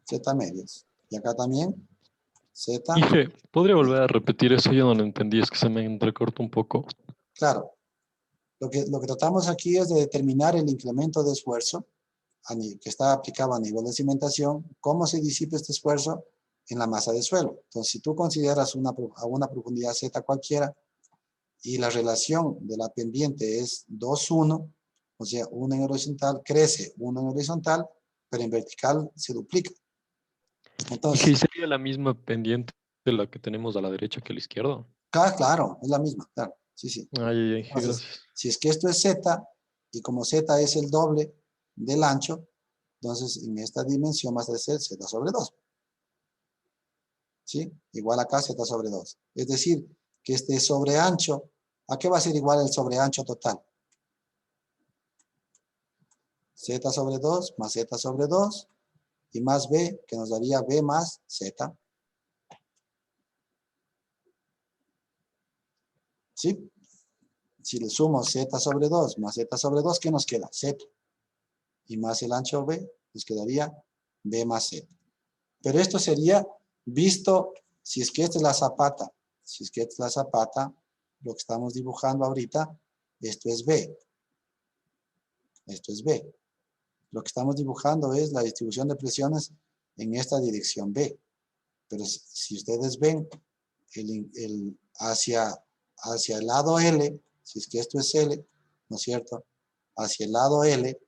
Z medios. Y acá también, Z. Dije, ¿podría volver a repetir eso? Yo no lo entendí, es que se me entrecortó un poco. Claro. Lo que tratamos aquí es de determinar el incremento de esfuerzo que está aplicado a nivel de cimentación, cómo se disipa este esfuerzo en la masa de suelo. Entonces, si tú consideras a una profundidad Z cualquiera y la relación de la pendiente es 2-1, o sea, 1 en horizontal crece, 1 en horizontal, pero en vertical se duplica. Dije, ¿y Entonces, sería la misma pendiente de la que tenemos a la derecha que a la izquierda? claro, es la misma, claro, sí, sí. Ay, Entonces, gracias. si es que esto es Z, y como Z es el doble del ancho, entonces en esta dimensión va a ser Z sobre 2. ¿Sí? Igual acá Z sobre 2. Es decir, que este sobreancho, ¿a qué va a ser igual el sobreancho total? Z sobre 2 más Z sobre 2 y más B, que nos daría B más Z. ¿Sí? Si le sumo Z sobre 2 más Z sobre 2, ¿qué nos queda? Z. Y más el ancho B, nos quedaría B más Z. Pero esto sería visto, si es que esta es la zapata, si es que esta es la zapata, lo que estamos dibujando ahorita, esto es B. Esto es B. Lo que estamos dibujando es la distribución de presiones en esta dirección B. Pero si ustedes ven hacia el lado L, si es que esto es L, ¿no es cierto? Hacia el lado L,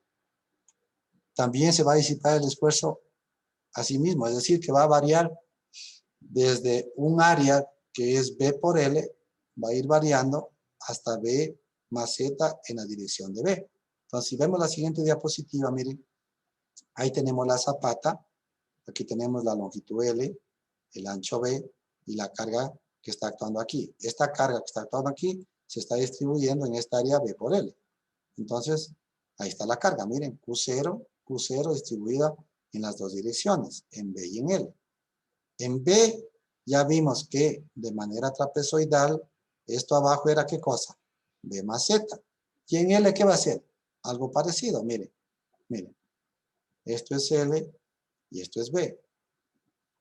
también se va a disipar el esfuerzo a sí mismo. Es decir, que va a variar desde un área que es B por L, va a ir variando hasta B más Z en la dirección de B. Entonces, si vemos la siguiente diapositiva, miren, ahí tenemos la zapata, aquí tenemos la longitud L, el ancho B y la carga que está actuando aquí. Esta carga que está actuando aquí se está distribuyendo en esta área B por L. Entonces, ahí está la carga, miren, Q0 distribuida en las dos direcciones, en B y en L. En B ya vimos que de manera trapezoidal, esto abajo era ¿qué cosa? B más Z. ¿Y en L qué va a ser? Algo parecido, miren. Miren. Esto es L y esto es B.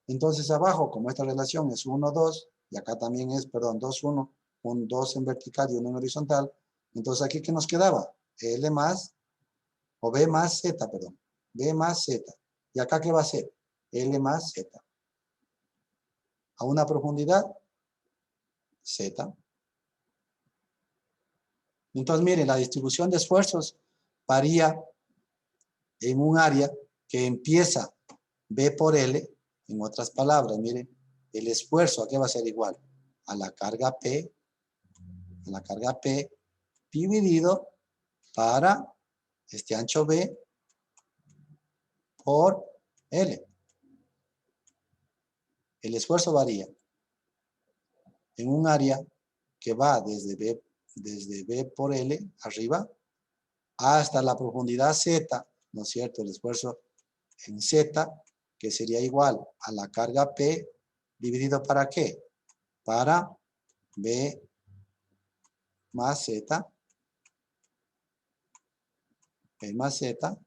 Entonces abajo, como esta relación es 1, 2, y acá también es, perdón, 2, 1, un 2 en vertical y 1 en horizontal, entonces aquí ¿qué nos quedaba? L más, o B más Z, perdón. B más Z. ¿Y acá qué va a ser? L más Z. A una profundidad Z. Entonces, miren, la distribución de esfuerzos varía en un área que empieza B por L. En otras palabras, miren, el esfuerzo, ¿a qué va a ser igual? A la carga P dividido para este ancho B por L. El esfuerzo varía en un área que va desde B por L arriba hasta la profundidad Z, ¿no es cierto? El esfuerzo en Z, que sería igual a la carga P dividido ¿para qué? Para B más Z, B más Z,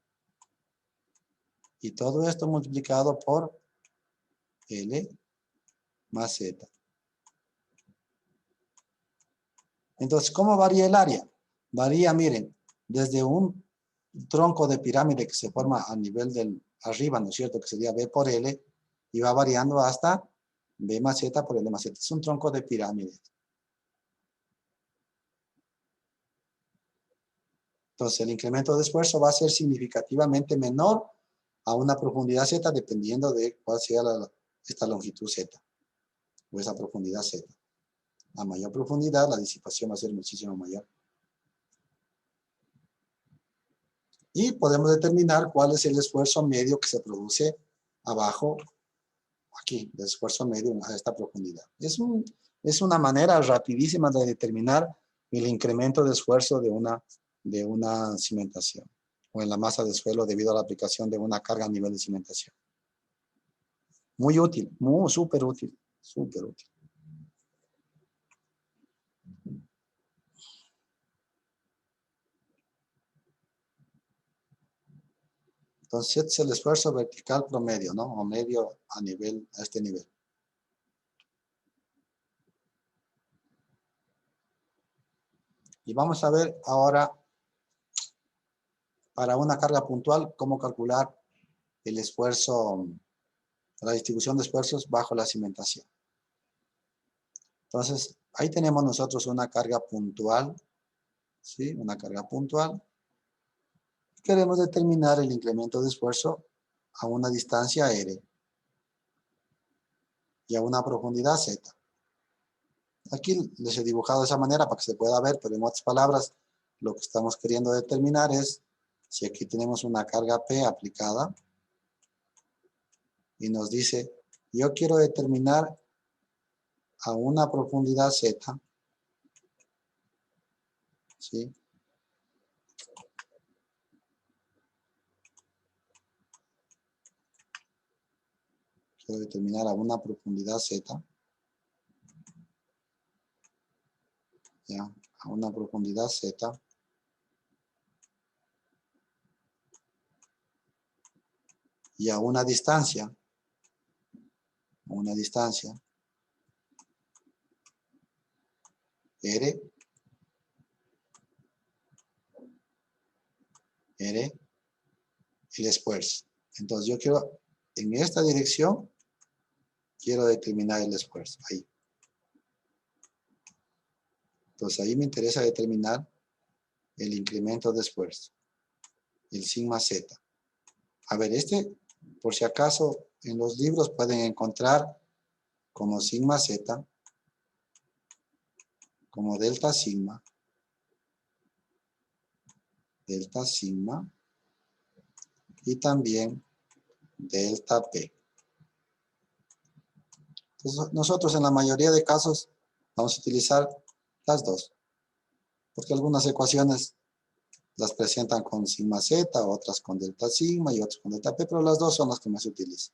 y todo esto multiplicado por L más Z. Entonces, ¿cómo varía el área? Varía, miren, desde un tronco de pirámide que se forma a nivel del arriba, ¿no es cierto? Que sería B por L, y va variando hasta B más Z por L más Z. Es un tronco de pirámide. Entonces, el incremento de esfuerzo va a ser significativamente menor a una profundidad Z, dependiendo de cuál sea esta longitud Z, o esa profundidad Z. A mayor profundidad, la disipación va a ser muchísimo mayor. Y podemos determinar cuál es el esfuerzo medio que se produce abajo, aquí, el esfuerzo medio a esta profundidad. Es una manera rapidísima de determinar el incremento de esfuerzo de una cimentación o en la masa de suelo debido a la aplicación de una carga a nivel de cimentación. Muy útil, súper útil, súper útil. Entonces, es el esfuerzo vertical promedio, ¿no? O medio a este nivel. Y vamos a ver ahora, para una carga puntual, cómo calcular el esfuerzo, la distribución de esfuerzos bajo la cimentación. Entonces, ahí tenemos nosotros una carga puntual, ¿sí? Una carga puntual. Queremos determinar el incremento de esfuerzo a una distancia R y a una profundidad Z. Aquí les he dibujado de esa manera para que se pueda ver, pero en otras palabras, lo que estamos queriendo determinar es si aquí tenemos una carga P aplicada y nos dice, yo quiero determinar a una profundidad Z, ¿sí? Quiero determinar a una profundidad Z, ¿ya? A una profundidad Z, y a una distancia R, el esfuerzo. Entonces yo quiero, en esta dirección, quiero determinar el esfuerzo, ahí. Entonces ahí me interesa determinar el incremento de esfuerzo, el sigma Z. A ver, por si acaso, en los libros pueden encontrar como sigma Z, como delta sigma, y también delta P. Entonces, nosotros en la mayoría de casos vamos a utilizar las dos, porque algunas ecuaciones las presentan con sigma Z, otras con delta sigma y otras con delta P, pero las dos son las que más se utilizan,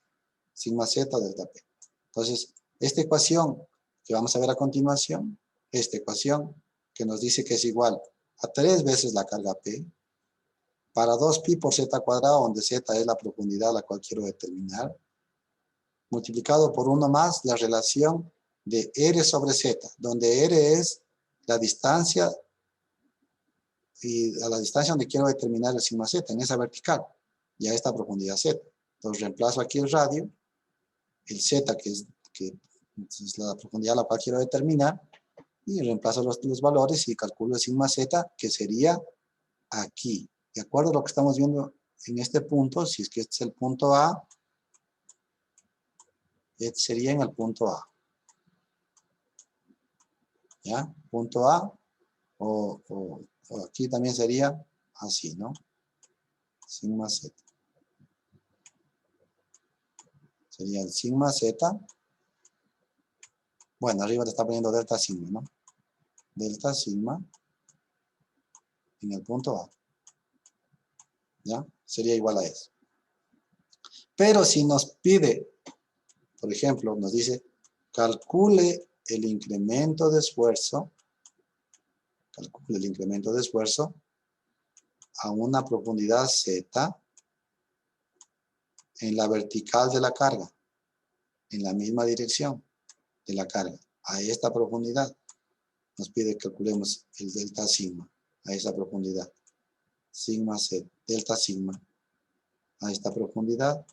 sigma Z, delta P. Entonces, esta ecuación que vamos a ver a continuación, esta ecuación que nos dice que es igual a 3 veces la carga P, para 2pi por z cuadrado, donde z es la profundidad a la cual quiero determinar, multiplicado por 1 más la relación de R sobre Z, donde R es la distancia, y a la distancia donde quiero determinar el sigma Z, en esa vertical, y a esta profundidad Z. Entonces reemplazo aquí el radio, el Z, que es la profundidad a la cual quiero determinar, y reemplazo los valores y calculo el sigma Z, que sería aquí. De acuerdo a lo que estamos viendo en este punto, si es que este es el punto A, este sería en el punto A. ¿Ya? Punto A, o aquí también sería así, ¿no? Sigma Z. Sería el sigma Z. Bueno, arriba le está poniendo delta sigma, ¿no? Delta sigma en el punto A. ¿Ya? Sería igual a eso. Pero si nos pide, por ejemplo, nos dice, calcule el incremento de esfuerzo, a una profundidad Z en la vertical de la carga, en la misma dirección de la carga, a esta profundidad. Nos pide que calculemos el delta sigma a esa profundidad. Sigma Z, delta sigma a esta profundidad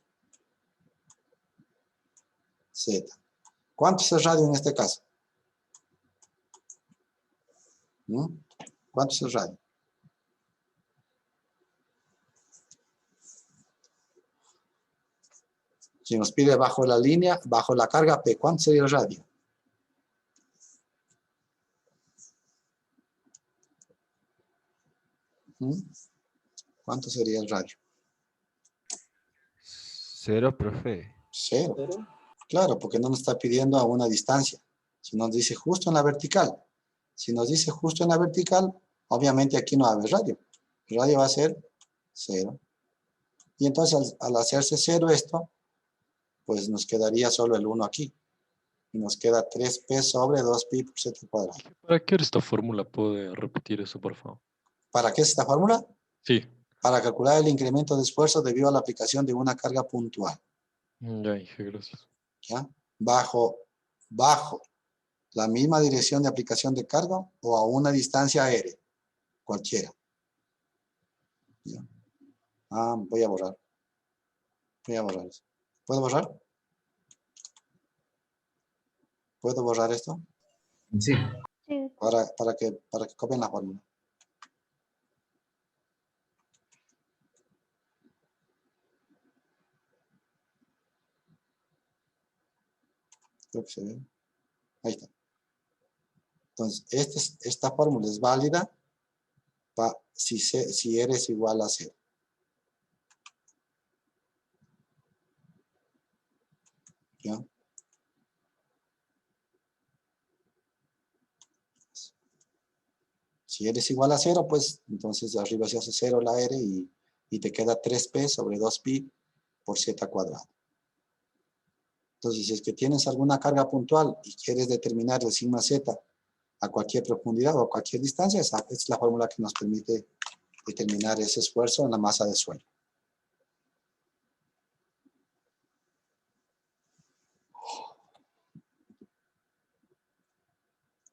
Z. ¿Cuánto es el radio en este caso? ¿Mm? ¿Cuánto es el radio? Si nos pide bajo la línea, bajo la carga P, ¿cuánto sería el radio? ¿Mm? ¿Cuánto sería el radio? 0, profe. 0. Claro, porque no nos está pidiendo a una distancia. Si nos dice justo en la vertical. Si nos dice justo en la vertical, obviamente aquí no va a haber radio. El radio va a ser 0. Y entonces al hacerse 0 esto, pues nos quedaría solo el 1 aquí. Y nos queda 3p sobre 2pi por z cuadrado. ¿Para qué era esta fórmula? ¿Puede repetir eso, por favor? ¿Para qué es esta fórmula? Sí. Para calcular el incremento de esfuerzo debido a la aplicación de una carga puntual. Ya, dije, gracias. ¿Ya? Bajo la misma dirección de aplicación de carga o a una distancia aérea. Cualquiera. ¿Ya? Voy a borrar. Voy a borrar eso. ¿Puedo borrar? ¿Puedo borrar esto? Sí. Sí. Para que copien la fórmula. Creo que se ve. Ahí está. Entonces, esta fórmula es válida si R es igual a 0. ¿Ya? Si R es igual a 0, pues entonces de arriba se hace 0 la R y te queda 3p sobre 2pi por z cuadrado. Entonces, si es que tienes alguna carga puntual y quieres determinar el sigma z a cualquier profundidad o a cualquier distancia, esa es la fórmula que nos permite determinar ese esfuerzo en la masa de suelo.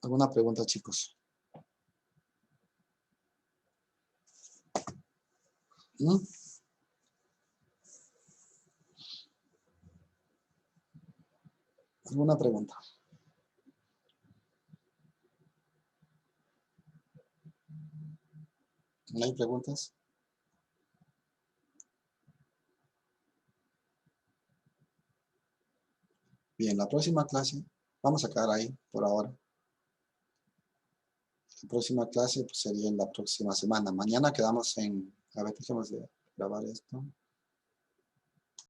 ¿Alguna pregunta, chicos? ¿Mm? ¿Alguna pregunta? ¿No hay preguntas? Bien, la próxima clase, vamos a quedar ahí por ahora. La próxima clase pues, sería en la próxima semana. Mañana quedamos en, a ver, dejemos de grabar esto.